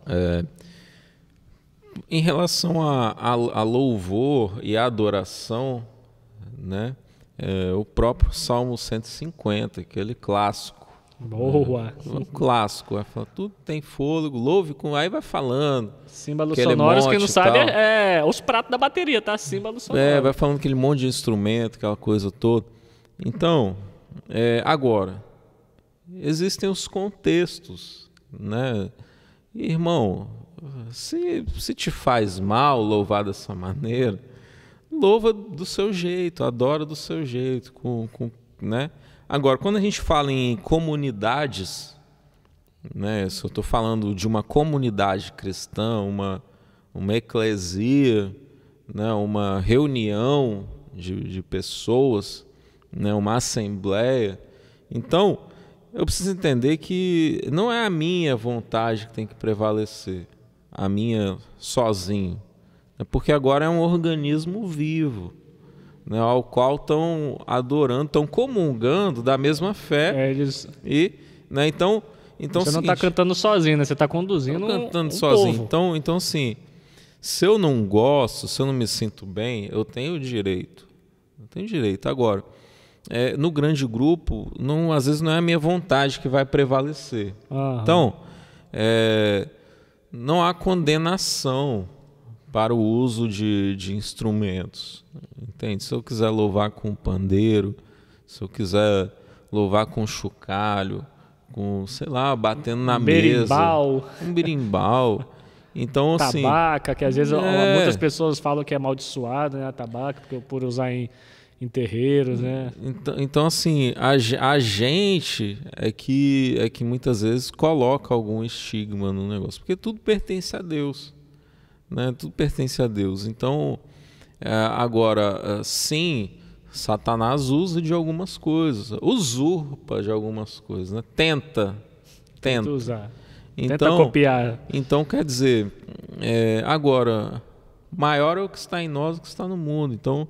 em relação a louvor e a adoração, né? O próprio Salmo 150, aquele clássico. Boa! Um clássico. Vai falar, tudo tem fôlego, louve com... Aí vai falando. Símbolos sonoros, quem não sabe, os pratos da bateria, tá? Símbolos sonoros. Vai falando aquele monte de instrumento, aquela coisa toda. Então, agora, existem os contextos, né? Irmão, se te faz mal louvar dessa maneira, louva do seu jeito, adora do seu jeito, né? Agora, quando a gente fala em comunidades, né, se eu estou falando de uma comunidade cristã, uma eclesia, né, uma reunião de pessoas, né, uma assembleia, então eu preciso entender que não é a minha vontade que tem que prevalecer, a minha sozinho, né, porque agora é um organismo vivo, né, ao qual estão adorando, estão comungando da mesma fé. Né, então você não está cantando sozinho, né? Você está conduzindo cantando um sozinho. povo. Então, assim, se eu não gosto, se eu não me sinto bem, eu tenho o direito. Agora, no grande grupo, às vezes não é a minha vontade que vai prevalecer. Aham. Então, não há condenação para o uso de instrumentos, entende? Se eu quiser louvar com pandeiro, se eu quiser louvar com chocalho, com, sei lá, batendo na berimbau. mesa, um berimbau, então assim... Tabaca, que às vezes muitas pessoas falam que é amaldiçoado, né, a tabaca, por usar em terreiros, né? Então assim, a gente é que muitas vezes coloca algum estigma no negócio, porque tudo pertence a Deus. Né? Tudo pertence a Deus. Então, agora, sim, Satanás usa de algumas coisas, usurpa de algumas coisas, né? Tenta usar. Então, tenta copiar. Então, quer dizer, agora, maior é o que está em nós do que está no mundo. Então,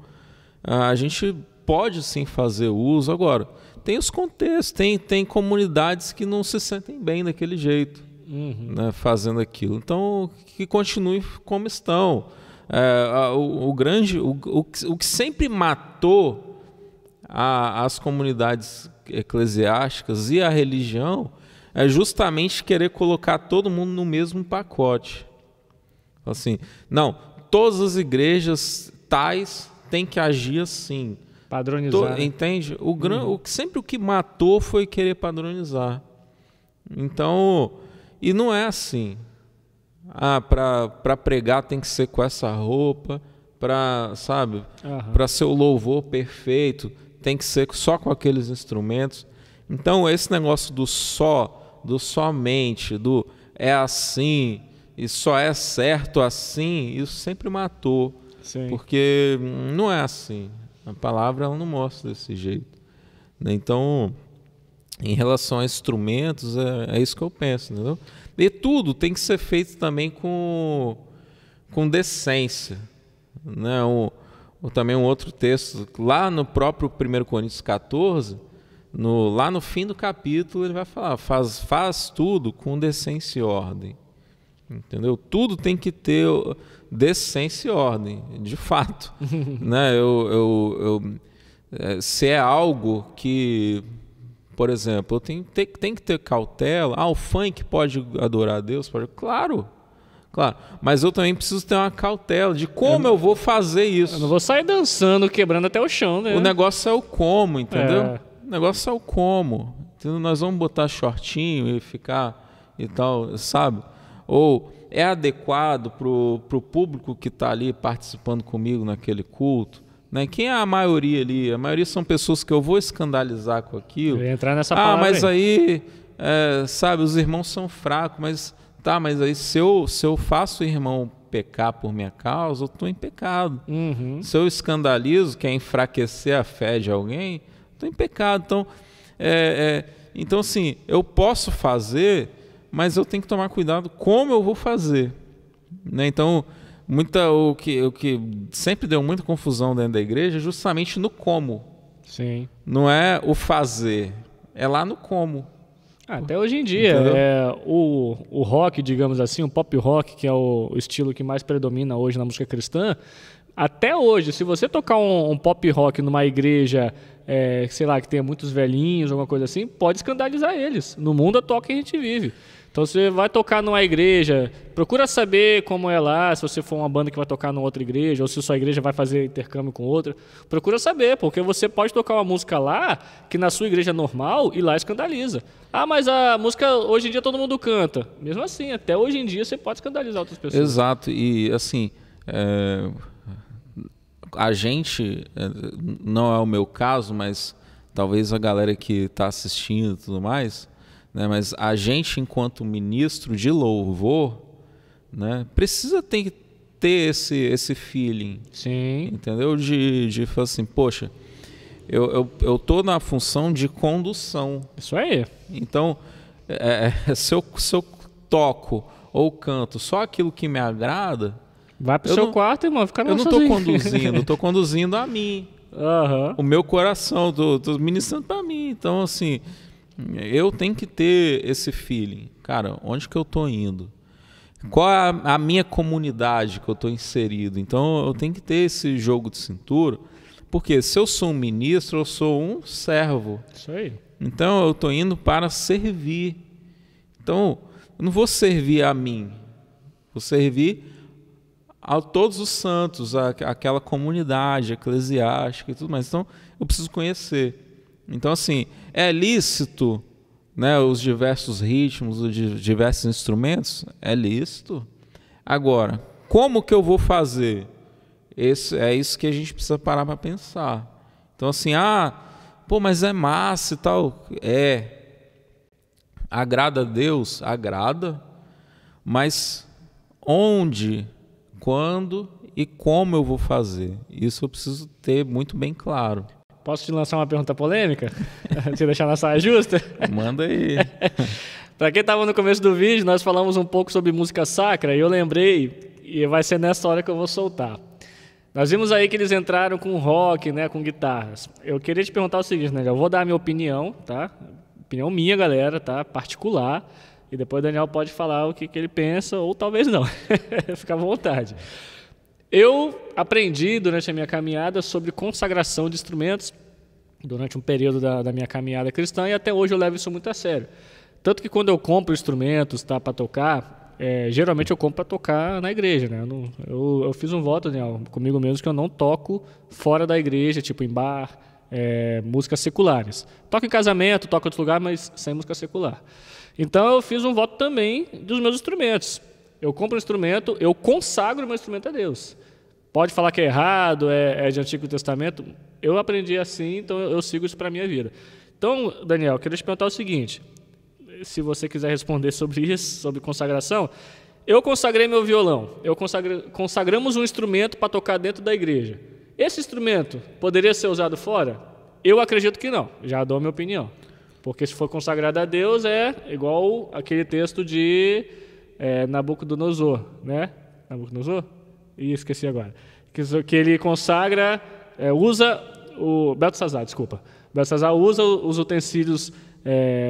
a gente pode sim fazer uso. Agora, tem os contextos, tem comunidades que não se sentem bem daquele jeito. Né, fazendo aquilo, então que continue como estão. O que sempre matou as comunidades eclesiásticas e a religião é justamente querer colocar todo mundo no mesmo pacote. Assim, não, todas as igrejas tais têm que agir assim. Padronizar. Entende? Sempre o que matou foi querer padronizar. Então, e não é assim. Para pregar tem que ser com essa roupa, para ser o louvor perfeito, tem que ser só com aqueles instrumentos. Então, esse negócio do somente, do é assim, e só é certo assim, isso sempre matou. Sim. Porque não é assim. A palavra ela não mostra desse jeito. Então, em relação a instrumentos, é isso que eu penso, entendeu? E tudo tem que ser feito também com decência, né? Também um outro texto, lá no próprio 1 Coríntios 14, lá no fim do capítulo, ele vai falar, faz tudo com decência e ordem, entendeu? Tudo tem que ter decência e ordem, de fato. Né? Se é algo que... Por exemplo, eu tenho que ter cautela. O funk pode adorar a Deus? Claro. Mas eu também preciso ter uma cautela de como eu vou fazer isso. Eu não vou sair dançando, quebrando até o chão, né? O negócio é o como, entendeu? O negócio é o como. Entendeu? Nós vamos botar shortinho e ficar e tal, sabe? Ou é adequado pro público que está ali participando comigo naquele culto? Né? Quem é a maioria ali? A maioria são pessoas que eu vou escandalizar com aquilo. Eu ia entrar nessa palavra mas aí sabe, os irmãos são fracos, mas mas aí se eu faço o irmão pecar por minha causa, eu estou em pecado. Se eu escandalizo, que é enfraquecer a fé de alguém, estou em pecado. Então, então, assim, eu posso fazer, mas eu tenho que tomar cuidado como eu vou fazer. Né? Então, o que sempre deu muita confusão dentro da igreja é justamente no como. Sim. Não é o fazer, é lá no como. Até hoje em dia, o rock, digamos assim, o pop rock, que é o estilo que mais predomina hoje na música cristã, até hoje, se você tocar um pop rock numa igreja, sei lá, que tenha muitos velhinhos, alguma coisa assim, pode escandalizar eles. No mundo atual que a gente vive. Então, você vai tocar numa igreja, procura saber como é lá, se você for uma banda que vai tocar numa outra igreja, ou se sua igreja vai fazer intercâmbio com outra. Procura saber, porque você pode tocar uma música lá, que na sua igreja é normal, e lá escandaliza. Ah, mas a música, hoje em dia, todo mundo canta. Mesmo assim, até hoje em dia, você pode escandalizar outras pessoas. Exato, e assim, a gente, não é o meu caso, mas talvez a galera que está assistindo e tudo mais... Mas a gente, enquanto ministro de louvor, né, precisa ter esse feeling. Sim. Entendeu? De falar assim, poxa, eu estou na função de condução. Isso aí. Então, se eu toco ou canto só aquilo que me agrada... Vai pro seu quarto, irmão, fica eu não estou conduzindo, estou conduzindo a mim. O meu coração, estou ministrando para mim. Então, assim... Eu tenho que ter esse feeling. Cara, onde que eu estou indo? Qual é a minha comunidade que eu estou inserido? Então, eu tenho que ter esse jogo de cintura. Porque se eu sou um ministro, eu sou um servo. Isso aí. Então, eu estou indo para servir. Então, eu não vou servir a mim. Vou servir a todos os santos, aquela comunidade eclesiástica e tudo mais. Então, eu preciso conhecer. Então, assim, é lícito, né, os diversos ritmos, os diversos instrumentos? É lícito. Agora, como que eu vou fazer? É isso que a gente precisa parar para pensar. Então, assim, mas é massa e tal. Agrada a Deus? Agrada. Mas onde, quando e como eu vou fazer? Isso eu preciso ter muito bem claro. Posso te lançar uma pergunta polêmica? Te deixar na saia justa? Manda aí. Para quem estava no começo do vídeo, nós falamos um pouco sobre música sacra e eu lembrei, e vai ser nessa hora que eu vou soltar. Nós vimos aí que eles entraram com rock, né, com guitarras. Eu queria te perguntar o seguinte, né? Eu vou dar a minha opinião, tá? Opinião minha, galera, tá? Particular. E depois o Daniel pode falar o que ele pensa, ou talvez não. Fica à vontade. Eu aprendi durante a minha caminhada sobre consagração de instrumentos durante um período da minha caminhada cristã e até hoje eu levo isso muito a sério. Tanto que quando eu compro instrumentos para tocar, geralmente eu compro para tocar na igreja. Né? Eu fiz um voto, Daniel, comigo mesmo que eu não toco fora da igreja, tipo em bar, músicas seculares. Toco em casamento, toco em outro lugar, mas sem música secular. Então eu fiz um voto também dos meus instrumentos. Eu compro um instrumento, eu consagro o meu instrumento a Deus. Pode falar que é errado, é de Antigo Testamento. Eu aprendi assim, então eu sigo isso para a minha vida. Então, Daniel, eu queria te perguntar o seguinte. Se você quiser responder sobre isso, sobre consagração. Eu consagrei meu violão. Consagramos um instrumento para tocar dentro da igreja. Esse instrumento poderia ser usado fora? Eu acredito que não. Já dou a minha opinião. Porque se for consagrado a Deus, é igual aquele texto de... Nabucodonosor, né? Nabucodonosor? Ih, esqueci agora. Que ele consagra, usa o Beltesazar, desculpa. Beltesazar usa os utensílios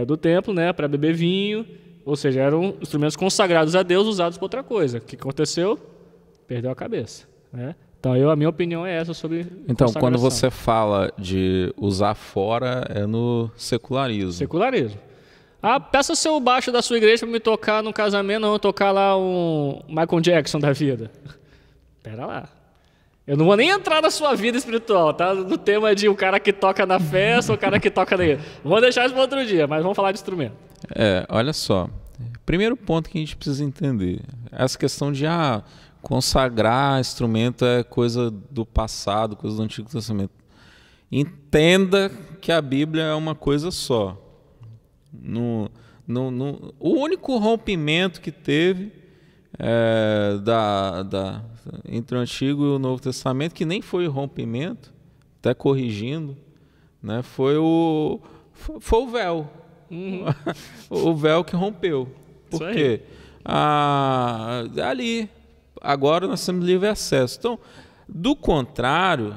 do templo, né, para beber vinho, ou seja, eram instrumentos consagrados a Deus usados para outra coisa. O que aconteceu? Perdeu a cabeça, né? Então, a minha opinião é essa sobre Então, quando você fala de usar fora, é no secularismo. Secularismo. Peça seu baixo da sua igreja para me tocar no casamento, não tocar lá um Michael Jackson da vida. Pera lá. Eu não vou nem entrar na sua vida espiritual, tá? No tema de o cara que toca na festa ou o cara que toca na igreja. Vamos deixar isso para outro dia, mas vamos falar de instrumento. Olha só. Primeiro ponto que a gente precisa entender. Essa questão de consagrar instrumento é coisa do passado, coisa do Antigo Testamento. Entenda que a Bíblia é uma coisa só. O único rompimento que teve entre o Antigo e o Novo Testamento, que nem foi rompimento, até corrigindo, né, foi o véu. O véu que rompeu. Por quê? Ali, agora nós temos livre acesso. Então, do contrário,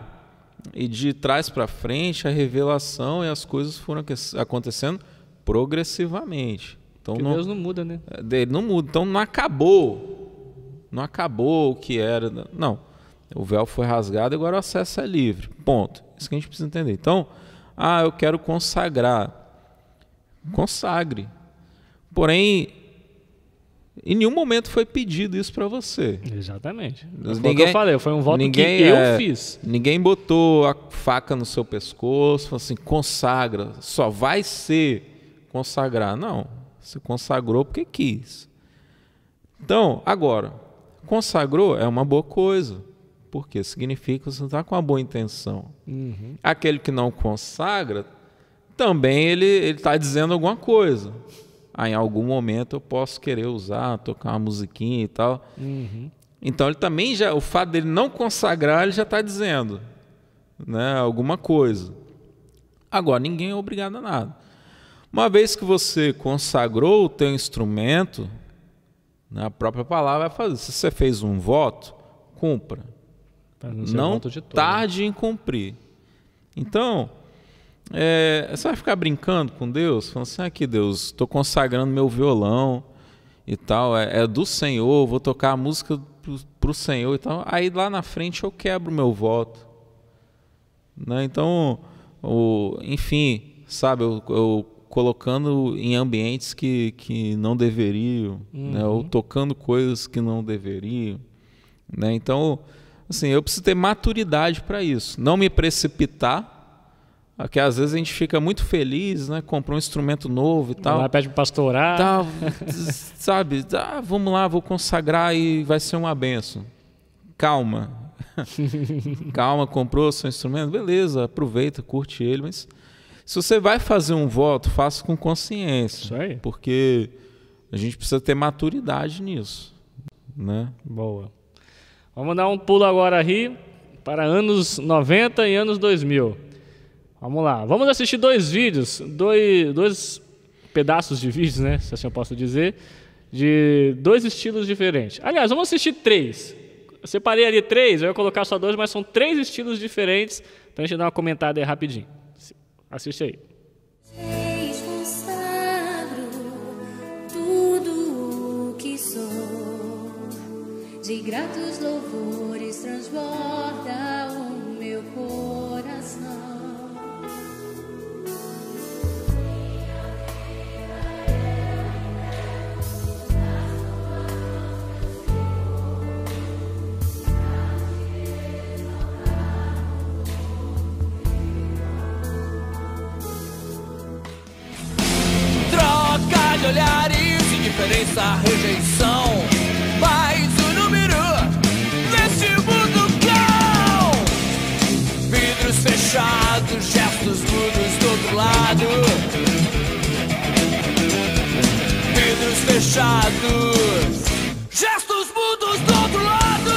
e de trás para frente, a revelação e as coisas foram acontecendo progressivamente. Então, porque Deus não muda, né? Ele não muda. Então, não acabou o que era. Não. O véu foi rasgado, agora o acesso é livre. Ponto. Isso que a gente precisa entender. Então, eu quero consagrar. Consagre. Porém, em nenhum momento foi pedido isso para você. Exatamente. Foi o que eu falei, foi um voto que eu fiz. Ninguém botou a faca no seu pescoço, falou assim, consagra, só vai ser consagrar. Não, você consagrou porque quis. Então, agora, consagrou é uma boa coisa, porque significa que você está com uma boa intenção. Aquele que não consagra, também ele está dizendo alguma coisa. Em algum momento eu posso querer tocar uma musiquinha e tal. Então ele também o fato dele não consagrar, ele já está dizendo, né, alguma coisa. Agora, ninguém é obrigado a nada. Uma vez que você consagrou o teu instrumento, né, a própria palavra vai fazer. Se você fez um voto, cumpra. Não tarde em cumprir. Então, você vai ficar brincando com Deus, falando assim, aqui Deus, estou consagrando meu violão e tal, é do Senhor, vou tocar a música para o Senhor e tal, aí lá na frente eu quebro o meu voto. Né? Então, enfim, sabe, eu colocando em ambientes que não deveriam, né? Ou tocando coisas que não deveriam. Né? Então, assim, eu preciso ter maturidade para isso, não me precipitar. Porque às vezes a gente fica muito feliz, né? Comprou um instrumento novo e tal. Lá pede para pastorar. Tal, sabe? Vamos lá, vou consagrar e vai ser uma bênção. Calma. Calma, comprou seu instrumento, beleza, aproveita, curte ele. Mas se você vai fazer um voto, faça com consciência. Isso aí. Porque a gente precisa ter maturidade nisso. Né? Boa. Vamos dar um pulo agora aí para anos 90 e anos 2000. Vamos lá, vamos assistir dois vídeos, dois pedaços de vídeos, né, se assim eu posso dizer, de dois estilos diferentes. Aliás, vamos assistir 3. Eu separei ali 3, eu ia colocar só 2, mas são 3 estilos diferentes, para a gente dar uma comentada aí rapidinho. Assiste aí. Consagro tudo o que sou, de gratos louvores transborda o meu coração. De olhares, indiferença, rejeição, mais o número neste mundo cão. Vidros fechados, gestos mudos do outro lado. Vidros fechados, gestos mudos do outro lado.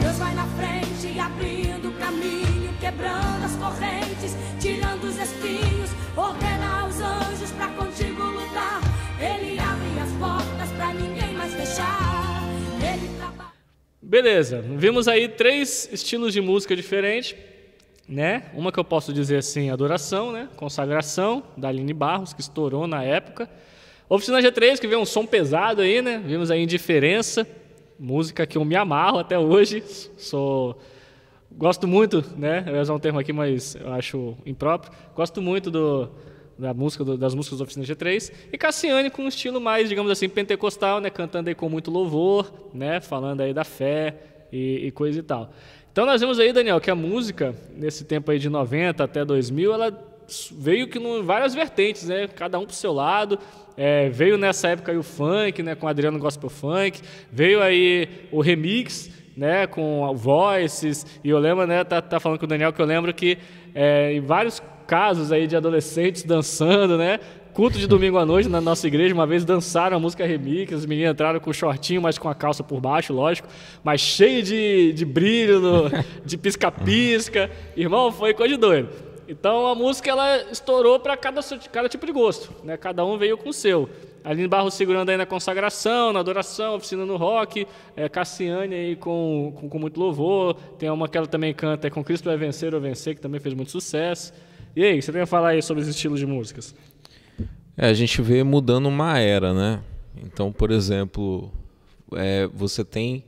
Deus vai na frente, abrindo o caminho, quebrando as correntes, tirando os espinhos, ordena aos anjos pra contigo lutar. Ele abre as portas pra ninguém mais fechar. Ele trabalha. Beleza, vimos aí 3 estilos de música diferentes, né? Uma que eu posso dizer assim, adoração, né? Consagração, da Aline Barros, que estourou na época. Oficina G3, que veio um som pesado aí, né? Vimos aí Indiferença, música que eu me amarro até hoje. Gosto muito, né? Eu ia usar um termo aqui, mas eu acho impróprio. Gosto muito das músicas da Oficina G3. E Cassiane com um estilo mais, digamos assim, pentecostal, né? Cantando aí com muito louvor, né? Falando aí da fé e coisa e tal. Então nós vemos aí, Daniel, que a música, nesse tempo aí de 90 até 2000, ela veio que em várias vertentes, né? Cada um pro seu lado. Veio nessa época aí o funk, né? Com Adriano Gospel Funk. Veio aí o remix, né, com voices, e eu lembro, né, tá falando com o Daniel, que eu lembro que em vários casos aí de adolescentes dançando, né, culto de domingo à noite na nossa igreja, uma vez dançaram a música remix, as meninas entraram com o shortinho, mas com a calça por baixo, lógico, mas cheio de brilho, de pisca-pisca. Irmão, foi coisa de doido. Então a música ela estourou para cada tipo de gosto, né? Cada um veio com o seu. Aline Barros segurando aí na consagração, na adoração, oficina no rock, Cassiane aí com muito louvor, tem uma que ela também canta com Cristo vai vencer ou vencer, que também fez muito sucesso. E aí, você tem a falar aí sobre os estilos de músicas? A gente vê mudando uma era, né? Então, por exemplo, você tem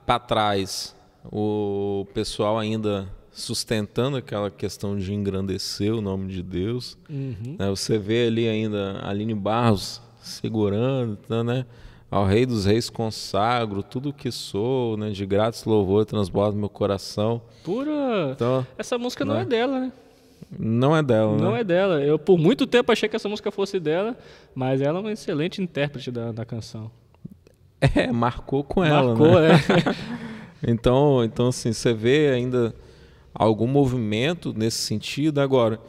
para trás o pessoal ainda sustentando aquela questão de engrandecer o nome de Deus. Uhum. Você vê ali ainda a Aline Barros segurando, né? Ao Rei dos Reis consagro tudo o que sou, né? De gratos louvor transborda meu coração. Pura... Então, essa música não é dela, né? Não é dela, né? Não é dela. Eu, por muito tempo, achei que essa música fosse dela, mas ela é uma excelente intérprete da canção. Marcou com ela, marcou, né? Então, assim, você vê ainda algum movimento nesse sentido. Agora,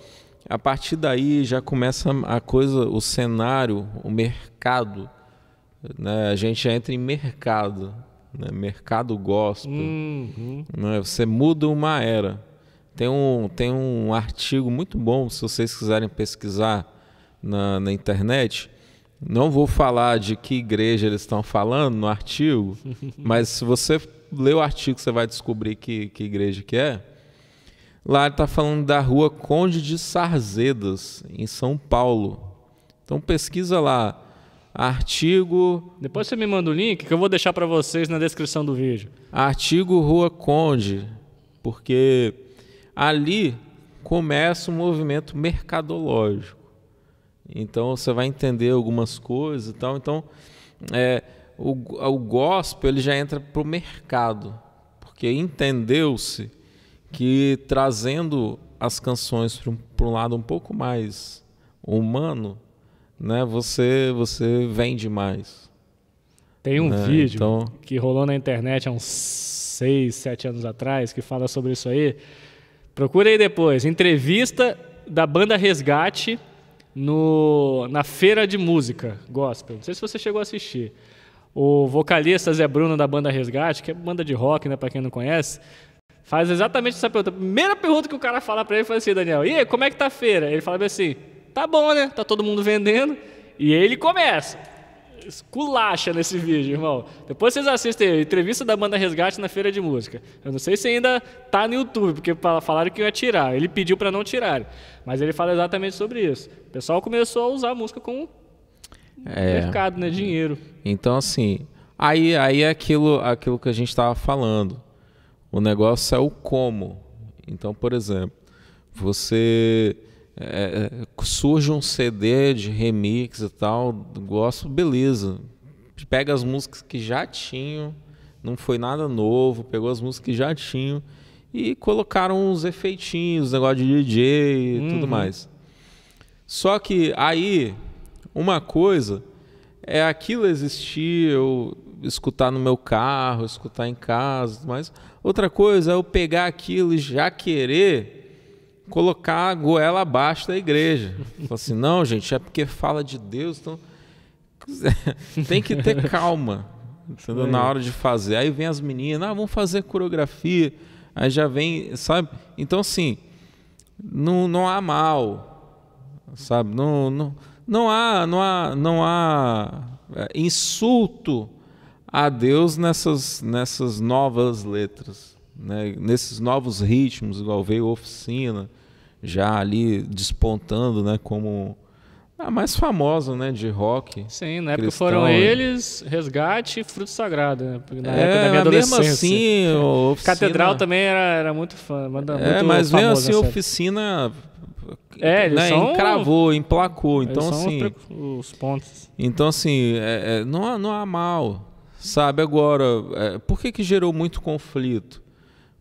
a partir daí já começa a coisa, o cenário, o mercado, né? A gente já entra em mercado, né? Mercado gospel. Né? Você muda uma era. Tem um artigo muito bom, se vocês quiserem pesquisar na internet. Não vou falar de que igreja eles estão falando no artigo, mas se você ler o artigo, você vai descobrir que igreja que é. Lá ele está falando da rua Conde de Sarzedas, em São Paulo. Então pesquisa lá, artigo... Depois você me manda o link que eu vou deixar para vocês na descrição do vídeo. Artigo Rua Conde, porque ali começa um movimento mercadológico. Então você vai entender algumas coisas e tal. Então o gospel ele já entra para o mercado, porque entendeu-se que trazendo as canções para um lado um pouco mais humano, né, você vende mais. Tem um vídeo então... que rolou na internet há uns 6, 7 anos atrás que fala sobre isso aí. Procura aí depois. Entrevista da banda Resgate na feira de música gospel. Não sei se você chegou a assistir. O vocalista Zé Bruno da banda Resgate, que é banda de rock, né, para quem não conhece, faz exatamente essa pergunta. A primeira pergunta que o cara fala para ele foi assim: Daniel, e aí, como é que tá a feira? Ele fala assim: tá bom, né? Tá todo mundo vendendo. E ele começa. Esculacha nesse vídeo, irmão. Depois vocês assistem a entrevista da banda Resgate na feira de música. Eu não sei se ainda tá no YouTube, porque falaram que ia tirar. Ele pediu para não tirar. Mas ele fala exatamente sobre isso. O pessoal começou a usar a música como mercado, né? Dinheiro. Então, assim, aí é aquilo que a gente estava falando. O negócio é o como. Então, por exemplo, você... surge um CD de remix e tal, gosto, beleza. Pega as músicas que já tinham, não foi nada novo, pegou as músicas que já tinham e colocaram uns efeitinhos, negócio de DJ e tudo mais. Só que aí, uma coisa é aquilo existir, eu escutar no meu carro, escutar em casa, mas outra coisa é eu pegar aquilo e já querer colocar a goela abaixo da igreja. Fala assim, não, gente, é porque fala de Deus, então tem que ter calma, entendeu? Na hora de fazer. Aí vem as meninas, vamos fazer coreografia, aí já vem, sabe? Então, assim, não há mal, sabe? Não há insulto a Deus nessas novas letras. Né, nesses novos ritmos, igual veio Oficina, já ali despontando, né, como a mais famosa, né, de rock. Sim, na época cristão, foram eles, Resgate e Fruto Sagrado, né? Na época da minha adolescência. Mesmo assim, Oficina... Catedral também era muito fã, muito mas mesmo assim, nessa Oficina eles são... encravou, emplacou. Então, são assim, os pontos. Então, assim, não há mal, sabe? Agora, por que gerou muito conflito?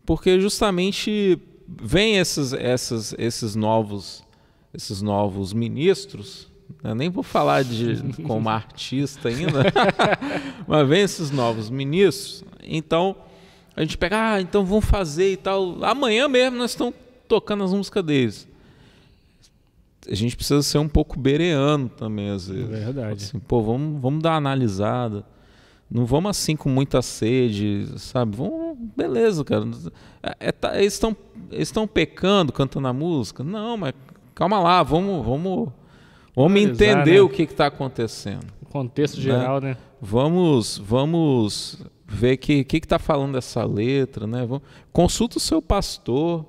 Porque justamente vem esses novos ministros, Eu nem vou falar como artista ainda, mas vem esses novos ministros. Então, a gente pega, então vamos fazer e tal. Amanhã mesmo nós estamos tocando as músicas deles. A gente precisa ser um pouco bereano também, às vezes. É verdade. Assim, pô, vamos dar uma analisada. Não vamos assim com muita sede, sabe? Beleza, cara. Eles estão pecando cantando a música? Não, mas calma lá, vamos entender, né, o que está acontecendo. O contexto geral, né? Vamos ver o que está falando essa letra, né? Consulta o seu pastor,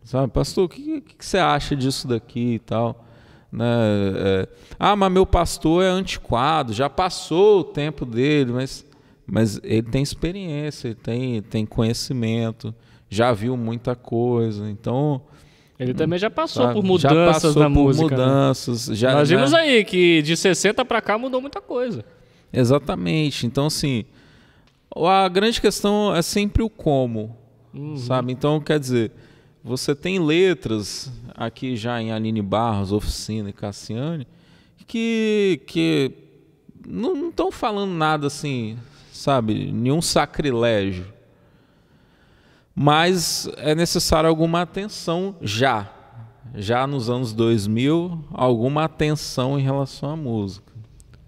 sabe? Pastor, o que você acha disso daqui e tal? Né? Mas meu pastor é antiquado, já passou o tempo dele, mas ele tem experiência, ele tem conhecimento, já viu muita coisa, então... Ele também já passou por mudanças na música. Mudanças, né? Nós vimos aí que de 60 para cá mudou muita coisa. Exatamente. Então, assim, a grande questão é sempre o como, sabe? Então, quer dizer, você tem letras aqui já em Aline Barros, Oficina e Cassiane que não estão falando nada assim, sabe? Nenhum sacrilégio. Mas é necessário alguma atenção já nos anos 2000, alguma atenção em relação à música.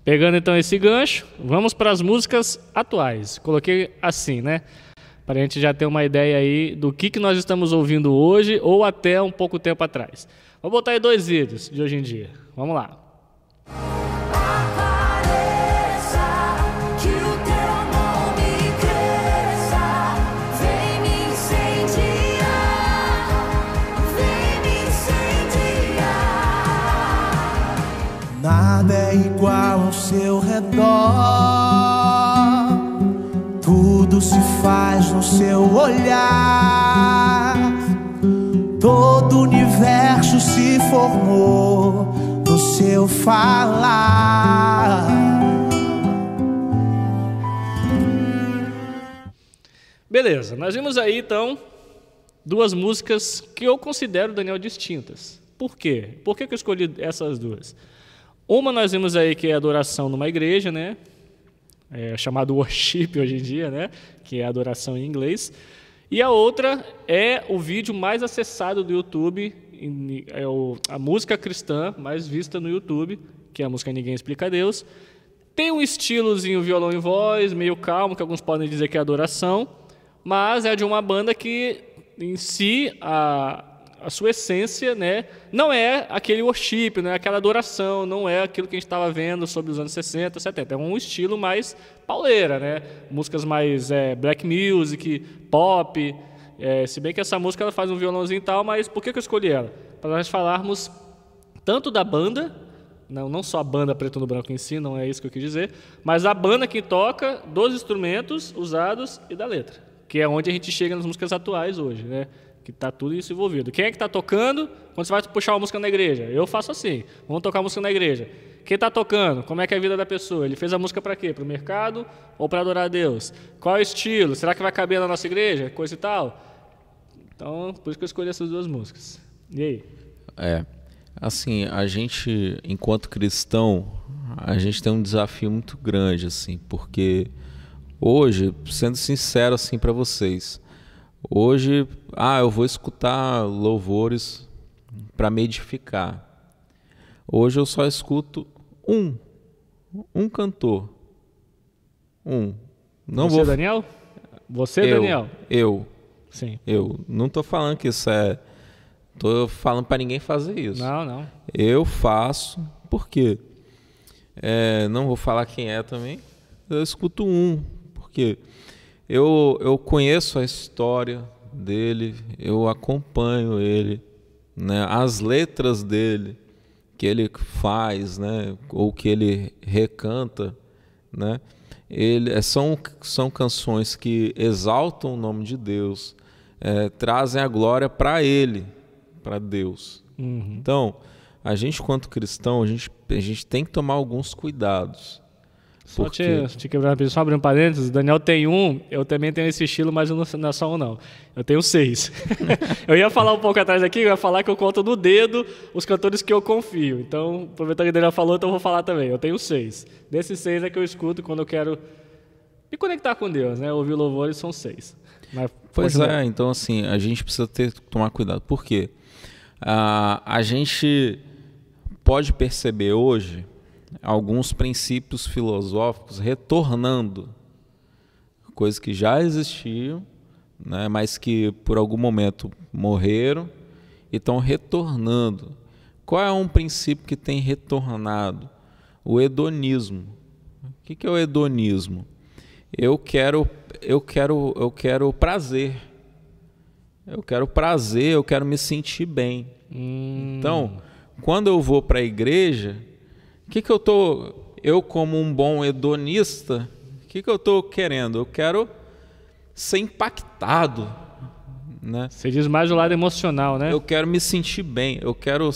Pegando então esse gancho, vamos para as músicas atuais. Coloquei assim, né? Para a gente já ter uma ideia aí do que nós estamos ouvindo hoje ou até um pouco tempo atrás. Vou botar aí 2 vídeos de hoje em dia. Vamos lá. Nada é igual ao seu redor, tudo se faz no seu olhar, todo o universo se formou no seu falar. Beleza, nós vimos aí então 2 músicas que eu considero, Daniel, distintas. Por quê? Por que eu escolhi essas 2? Uma nós vimos aí que é adoração numa igreja, né? Chamado worship hoje em dia, né? Que é adoração em inglês. E a outra é o vídeo mais acessado do YouTube, a música cristã mais vista no YouTube, que é a música Ninguém Explica Deus. Tem um estilozinho violão e voz, meio calmo, que alguns podem dizer que é adoração, mas é de uma banda que, em si, a sua essência, né, não é aquele worship, não é aquela adoração, não é aquilo que a gente estava vendo sobre os anos 60, 70. É um estilo mais pauleira, né? Músicas mais black music, pop. Se bem que essa música ela faz um violãozinho e tal, mas por que eu escolhi ela? Para nós falarmos tanto da banda, não só a banda Preto no Branco em si, não é isso que eu quis dizer, mas a banda que toca, dos instrumentos usados e da letra, que é onde a gente chega nas músicas atuais hoje, né? Que está tudo isso envolvido. Quem é que está tocando quando você vai puxar uma música na igreja? Eu faço assim, vamos tocar música na igreja. Quem está tocando? Como é que é a vida da pessoa? Ele fez a música para quê? Para o mercado ou para adorar a Deus? Qual é o estilo? Será que vai caber na nossa igreja? Coisa e tal. Então, por isso que eu escolhi essas 2 músicas. E aí? Assim, a gente, enquanto cristão, a gente tem um desafio muito grande, assim, porque hoje, sendo sincero assim para vocês, hoje, eu vou escutar louvores para me edificar. Hoje eu só escuto um cantor. Não Você, Daniel? Você, Daniel? Eu. Sim. Eu não estou falando que isso tô falando para ninguém fazer isso. Não. Eu faço, por quê? Não vou falar quem é também. Eu escuto porque eu conheço a história dele, eu acompanho ele, né? As letras dele que ele faz, né? Ou que ele recanta, né? São canções que exaltam o nome de Deus, trazem a glória para ele, para Deus. Então, a gente, quanto cristão, a gente tem que tomar alguns cuidados. Só te quebrar, só abrir um parênteses, o Daniel tem um, eu também tenho esse estilo, mas não é só um não. Eu tenho 6. Eu ia falar um pouco atrás aqui, eu ia falar que eu conto no dedo os cantores que eu confio. Então, aproveitando que o Daniel falou, então eu vou falar também. Eu tenho 6. Desses 6 é que eu escuto quando eu quero me conectar com Deus, né? Ouvir louvores são 6. Mas, pois é, então assim, a gente precisa tomar cuidado. Por quê? A gente pode perceber hoje alguns princípios filosóficos retornando, coisas que já existiam, né, mas que por algum momento morreram e estão retornando. Qual é um princípio que tem retornado? O hedonismo. O que é o hedonismo? Eu quero prazer. Eu quero prazer, eu quero me sentir bem. Então, quando eu vou para a igreja, eu como um bom hedonista, o que eu estou querendo? Eu quero ser impactado, né? Você diz mais do lado emocional, né? Eu quero me sentir bem, eu quero,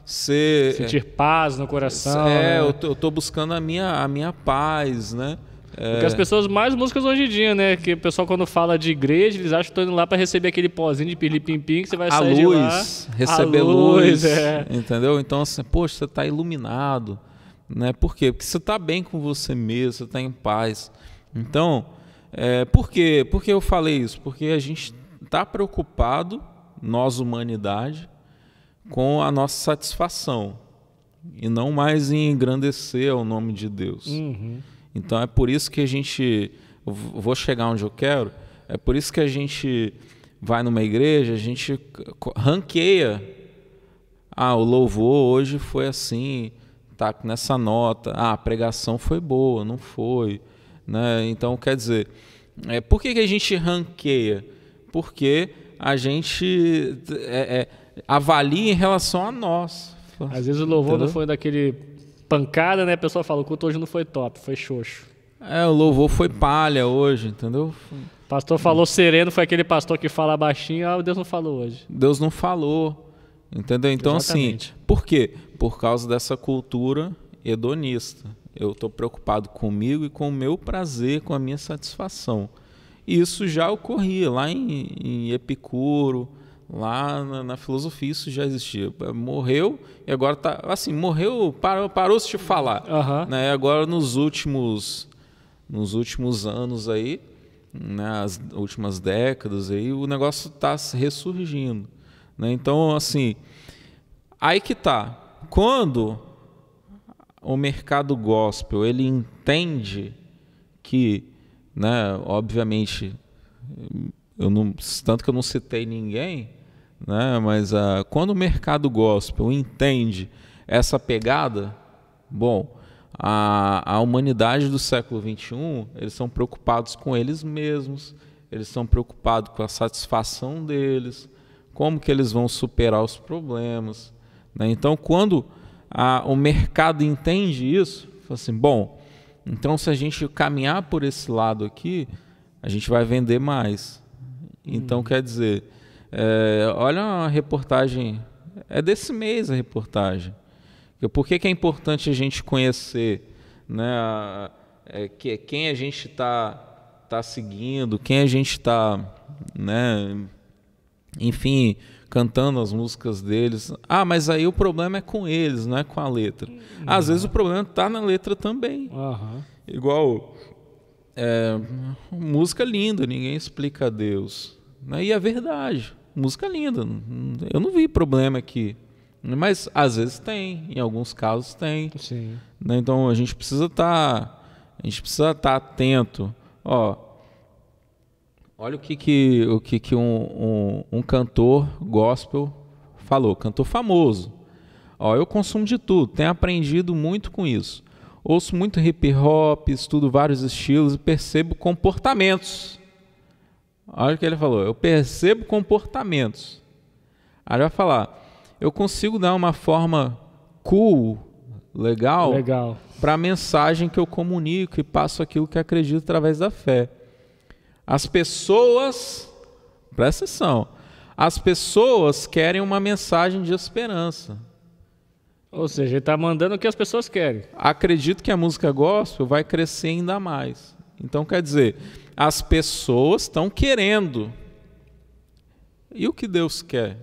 sentir paz no coração. né? Eu estou buscando a minha paz, né? Porque as pessoas mais músicas hoje em dia, né? Que o pessoal quando fala de igreja, eles acham que estão indo lá para receber aquele pozinho de pirlim-pim-pim que você vai sair de lá. Receber luz, entendeu? Então, assim, poxa, você está iluminado, né? Por quê? Porque você está bem com você mesmo, você está em paz. Então, por que eu falei isso? Porque a gente está preocupado, nós, humanidade, com a nossa satisfação e não mais em engrandecer o nome de Deus. Então é por isso que a gente, vou chegar onde eu quero, é por isso que a gente vai numa igreja, a gente ranqueia, o louvor hoje foi assim, tá nessa nota, a pregação foi boa, não foi, né? Então quer dizer, por que a gente ranqueia? Porque a gente avalia em relação a nós. Às vezes o louvor não foi daquele pancada, né? A pessoa fala, o culto hoje não foi top, foi xoxo. O louvor foi palha hoje, entendeu? O pastor falou sereno, foi aquele pastor que fala baixinho, Deus não falou hoje. Deus não falou, entendeu? Então, exatamente. Assim, por quê? Por causa dessa cultura hedonista. Eu estou preocupado comigo e com o meu prazer, com a minha satisfação. Isso já ocorria lá em Epicuro, lá na filosofia isso já existia. Morreu e agora tá assim, morreu, parou-se de falar. Né? Agora nos últimos anos aí, nas últimas décadas aí, o negócio está ressurgindo, né? Então, assim, aí que tá. Quando o mercado gospel, ele entende que, né, obviamente, tanto que eu não citei ninguém, né, mas quando o mercado gospel entende essa pegada, bom, a humanidade do século XXI, eles são preocupados com eles mesmos, eles estão preocupados com a satisfação deles, como que eles vão superar os problemas, né? Então, quando o mercado entende isso, fala assim, bom, então se a gente caminhar por esse lado aqui, a gente vai vender mais. Então, quer dizer, olha uma reportagem, é desse mês a reportagem. Por que é importante a gente conhecer, né, quem a gente está seguindo, quem a gente está, né, enfim, cantando as músicas deles. Mas aí o problema é com eles, não é com a letra. Às vezes o problema está na letra também. Igual, música linda, ninguém explica a Deus. Né? E é verdade, música linda, eu não vi problema aqui. Mas às vezes tem, em alguns casos tem. Sim. Né? Então a gente precisa estar atento. Olha o que um cantor gospel falou, cantor famoso. Eu consumo de tudo, tenho aprendido muito com isso. Ouço muito hip hop, estudo vários estilos e percebo comportamentos. Olha o que ele falou, eu percebo comportamentos. Aí ele vai falar, eu consigo dar uma forma cool, legal. Para a mensagem que eu comunico e passo aquilo que acredito através da fé. As pessoas, presta atenção, as pessoas querem uma mensagem de esperança. Ou seja, ele está mandando o que as pessoas querem. Acredito que a música gospel vai crescer ainda mais. Então, quer dizer, as pessoas estão querendo. E o que Deus quer?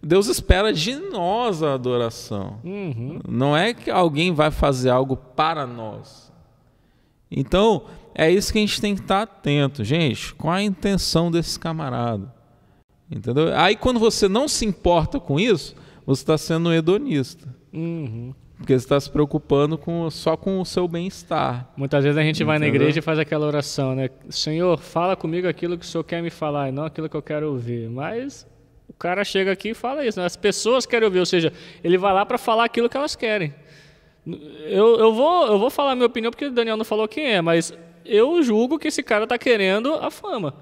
Deus espera de nós a adoração. Não é que alguém vai fazer algo para nós. Então, é isso que a gente tem que estar atento. Gente, qual a intenção desse camarada? Entendeu? Aí, quando você não se importa com isso, você está sendo um hedonista. Porque você está se preocupando só com o seu bem-estar. Muitas vezes a gente vai na igreja e faz aquela oração, né? Senhor, fala comigo aquilo que o Senhor quer me falar e não aquilo que eu quero ouvir. Mas o cara chega aqui e fala isso, né? As pessoas querem ouvir, ou seja, ele vai lá para falar aquilo que elas querem. Eu vou falar a minha opinião porque o Daniel não falou quem é, mas eu julgo que esse cara está querendo a fama,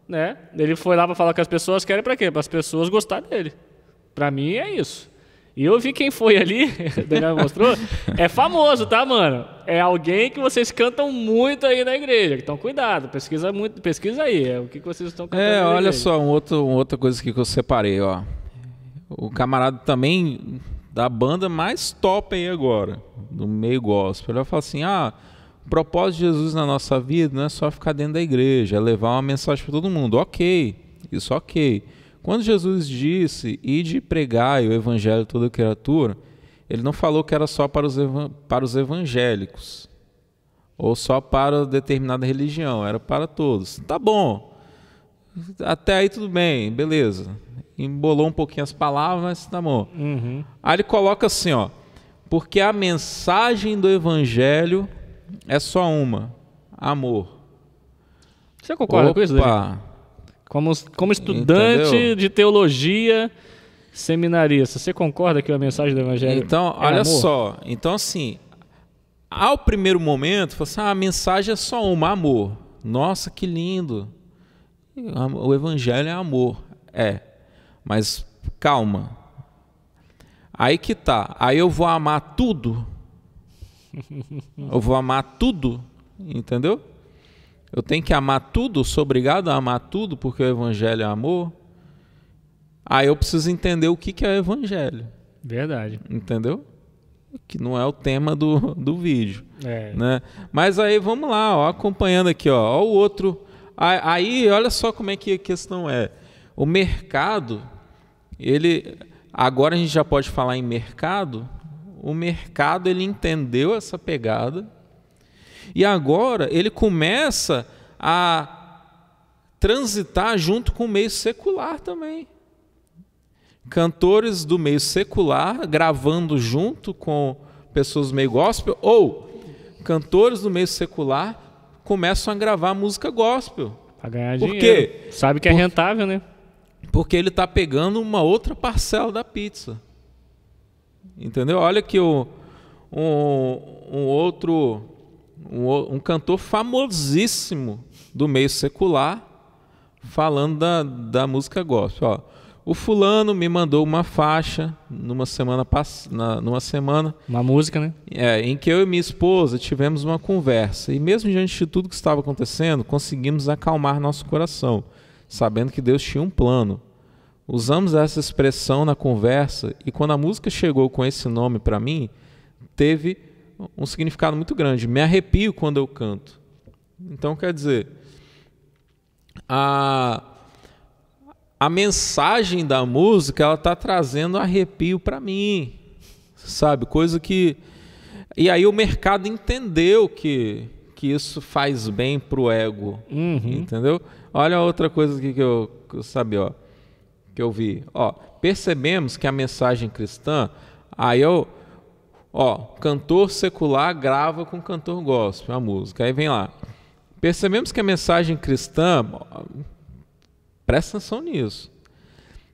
né? Ele foi lá para falar que as pessoas querem para quê? Para as pessoas gostarem dele. Para mim é isso. E eu vi quem foi ali, o Daniel mostrou, é famoso, tá, mano? É alguém que vocês cantam muito aí na igreja. Então, cuidado, pesquisa aí, o que vocês estão cantando na olha igreja. só, uma outra coisa aqui que eu separei, ó. O camarada também da banda mais top aí agora, do meio gospel. Ele vai falar assim, o propósito de Jesus na nossa vida não é só ficar dentro da igreja, é levar uma mensagem para todo mundo. Ok, isso ok. Quando Jesus disse, ide pregar o evangelho a toda criatura, ele não falou que era só para os evangélicos, ou só para determinada religião, era para todos. Tá bom, até aí tudo bem, beleza. Embolou um pouquinho as palavras, mas tá bom. Aí ele coloca assim, ó, porque a mensagem do evangelho é só uma, amor. Você concorda com isso, Daniel? Como estudante Entendeu? de teologia, seminarista, você concorda que a mensagem do evangelho Então, é olha amor? só. Então, assim, ao primeiro momento, fala assim, a mensagem é só uma, amor. Nossa, que lindo. O evangelho é amor. É. Mas calma. Aí que tá. Aí eu vou amar tudo. Eu vou amar tudo. Entendeu? Eu tenho que amar tudo, sou obrigado a amar tudo porque o evangelho é amor. Aí eu preciso entender o que é o evangelho. Verdade. Entendeu? Que não é o tema do vídeo. É. Né? Mas aí vamos lá, ó, acompanhando aqui, ó o outro. Aí olha só como é que a questão é. O mercado, agora a gente já pode falar em mercado. O mercado, ele entendeu essa pegada. E agora ele começa a transitar junto com o meio secular também. Cantores do meio secular gravando junto com pessoas do meio gospel, ou cantores do meio secular começam a gravar música gospel. Para ganhar Por dinheiro. quê? Sabe que é rentável, né? Porque ele está pegando uma outra parcela da pizza. Entendeu? Olha que um cantor famosíssimo do meio secular falando da música gospel. Ó, o fulano me mandou uma faixa numa semana, Uma música, né? em que eu e minha esposa tivemos uma conversa. E mesmo diante de tudo que estava acontecendo, conseguimos acalmar nosso coração, sabendo que Deus tinha um plano. Usamos essa expressão na conversa e quando a música chegou com esse nome para mim, teve um significado muito grande. Me arrepio quando eu canto. Então, quer dizer, a mensagem da música, ela está trazendo arrepio para mim, sabe? Coisa que... E aí o mercado entendeu que isso faz bem para o ego, entendeu? Olha outra coisa aqui que eu sabia, ó, que eu vi. Ó, percebemos que a mensagem cristã, cantor secular grava com cantor gospel a música. Aí vem lá. Percebemos que a mensagem cristã, presta atenção nisso,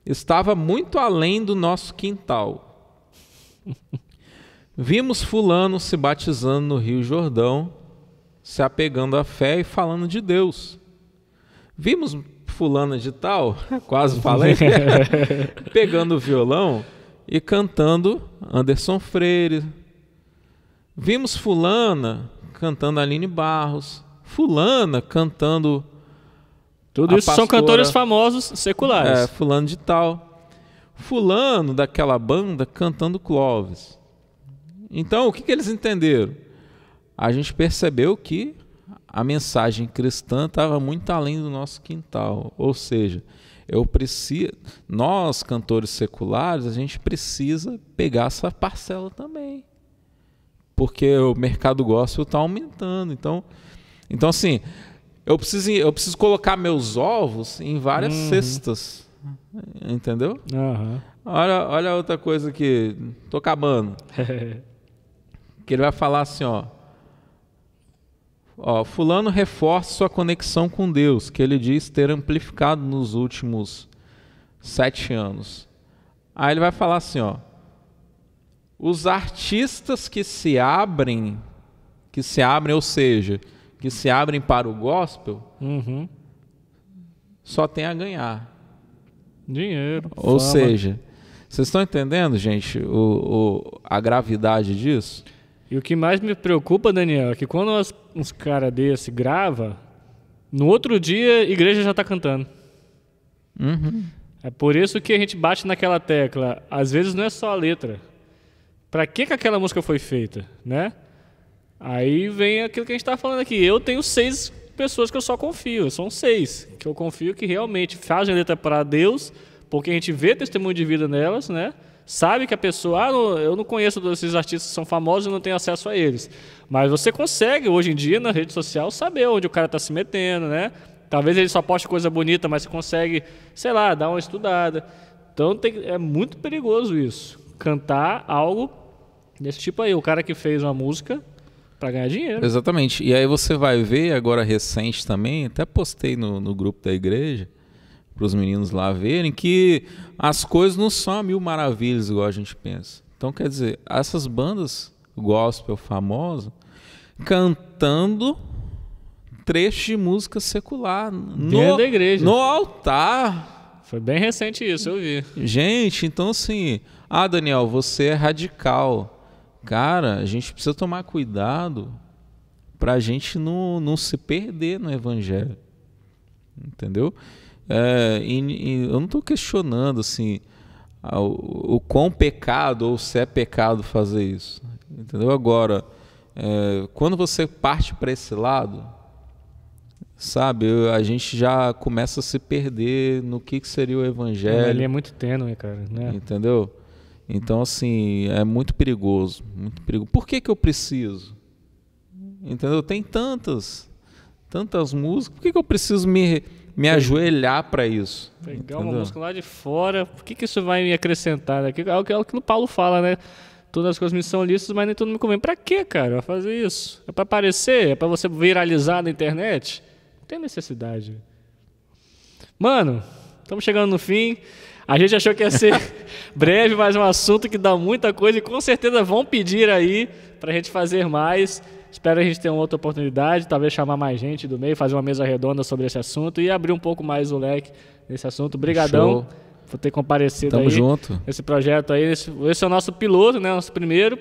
estava muito além do nosso quintal. Vimos fulano se batizando no Rio Jordão, se apegando à fé e falando de Deus. Vimos fulana de tal, quase falei, pegando o violão e cantando Anderson Freire. Vimos fulana cantando Aline Barros, fulana cantando... Tudo isso são cantores famosos seculares. Fulano de tal. Fulano daquela banda cantando Clóvis. Então, o que eles entenderam? A gente percebeu que a mensagem cristã estava muito além do nosso quintal. Ou seja, nós, cantores seculares, a gente precisa pegar essa parcela também. Porque o mercado gospel está aumentando. Então, assim, eu preciso colocar meus ovos em várias cestas. Entendeu? Uhum. Olha outra coisa que... Tô acabando. Que ele vai falar assim, ó, fulano reforça sua conexão com Deus, que ele diz ter amplificado nos últimos 7 anos. Aí ele vai falar assim, ó, os artistas que se abrem, ou seja, que se abrem para o gospel, só tem a ganhar. Dinheiro. Ou fama. seja, vocês estão entendendo, gente, a gravidade disso? E o que mais me preocupa, Daniel, é que quando uns caras desse gravam, no outro dia a igreja já está cantando. É por isso que a gente bate naquela tecla. Às vezes não é só a letra. Para que aquela música foi feita, né? Aí vem aquilo que a gente está falando aqui. Eu tenho 6 pessoas que eu só confio. São 6 que eu confio que realmente fazem letra para Deus, porque a gente vê testemunho de vida nelas, né? Sabe que a pessoa, eu não conheço esses artistas que são famosos e não tenho acesso a eles. Mas você consegue, hoje em dia, na rede social, saber onde o cara está se metendo, né? Talvez ele só poste coisa bonita, mas você consegue, sei lá, dar uma estudada. Então é muito perigoso isso. Cantar algo desse tipo aí. O cara que fez uma música para ganhar dinheiro. Exatamente. E aí você vai ver, agora recente também, até postei no grupo da igreja, para os meninos lá verem, que as coisas não são a mil maravilhas igual a gente pensa. Então, quer dizer, essas bandas gospel famosas cantando trechos de música secular dentro da igreja, no altar. Foi bem recente isso, eu vi. Gente, então assim, Daniel, você é radical. Cara, a gente precisa tomar cuidado para a gente não se perder no evangelho. Entendeu? Eu não estou questionando assim, o quão pecado ou se é pecado fazer isso. Entendeu? Agora, quando você parte para esse lado, sabe, a gente já começa a se perder no que seria o evangelho. Ele é muito tênue, cara, né? Entendeu? Então, assim, é muito perigoso, muito perigoso. Por que eu preciso? Entendeu? Tem tantas músicas. Por que eu preciso me ajoelhar para isso? Pegar entendeu? Uma música lá de fora, por que isso vai me acrescentar? É o que o Paulo fala, né? Todas as coisas me são lícitas, mas nem tudo me convém. Pra quê, cara, vai fazer isso? É pra aparecer? É pra você viralizar na internet? Não tem necessidade. Mano, estamos chegando no fim. A gente achou que ia ser breve, mas é um assunto que dá muita coisa e com certeza vão pedir aí pra gente fazer mais. Espero a gente ter uma outra oportunidade, talvez chamar mais gente do meio, fazer uma mesa redonda sobre esse assunto e abrir um pouco mais o leque nesse assunto. Obrigadão por ter comparecido. Tamo junto. Esse projeto aí. Esse é o nosso piloto, né? Nosso primeiro.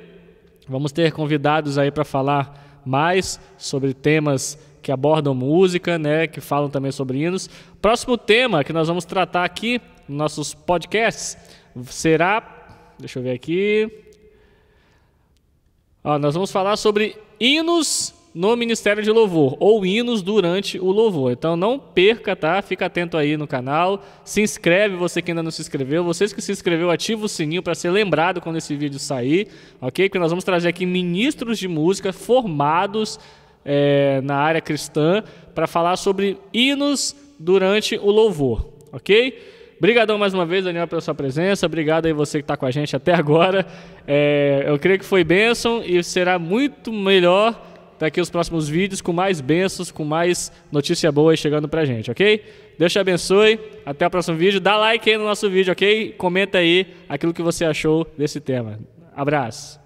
Vamos ter convidados aí para falar mais sobre temas que abordam música, né? Que falam também sobre hinos. Próximo tema que nós vamos tratar aqui nos nossos podcasts será... Deixa eu ver aqui... nós vamos falar sobre hinos no Ministério de Louvor, ou hinos durante o louvor. Então não perca, tá? Fica atento aí no canal, se inscreve, você que ainda não se inscreveu. Vocês que se inscreveu, ativa o sininho para ser lembrado quando esse vídeo sair, ok? Porque nós vamos trazer aqui ministros de música formados na área cristã para falar sobre hinos durante o louvor, ok? Obrigadão mais uma vez, Daniel, pela sua presença. Obrigado aí você que está com a gente até agora. Eu creio que foi bênção e será muito melhor daqui os próximos vídeos, com mais bênçãos, com mais notícia boa chegando pra gente, ok? Deus te abençoe. Até o próximo vídeo. Dá like aí no nosso vídeo, ok? Comenta aí aquilo que você achou desse tema. Abraço.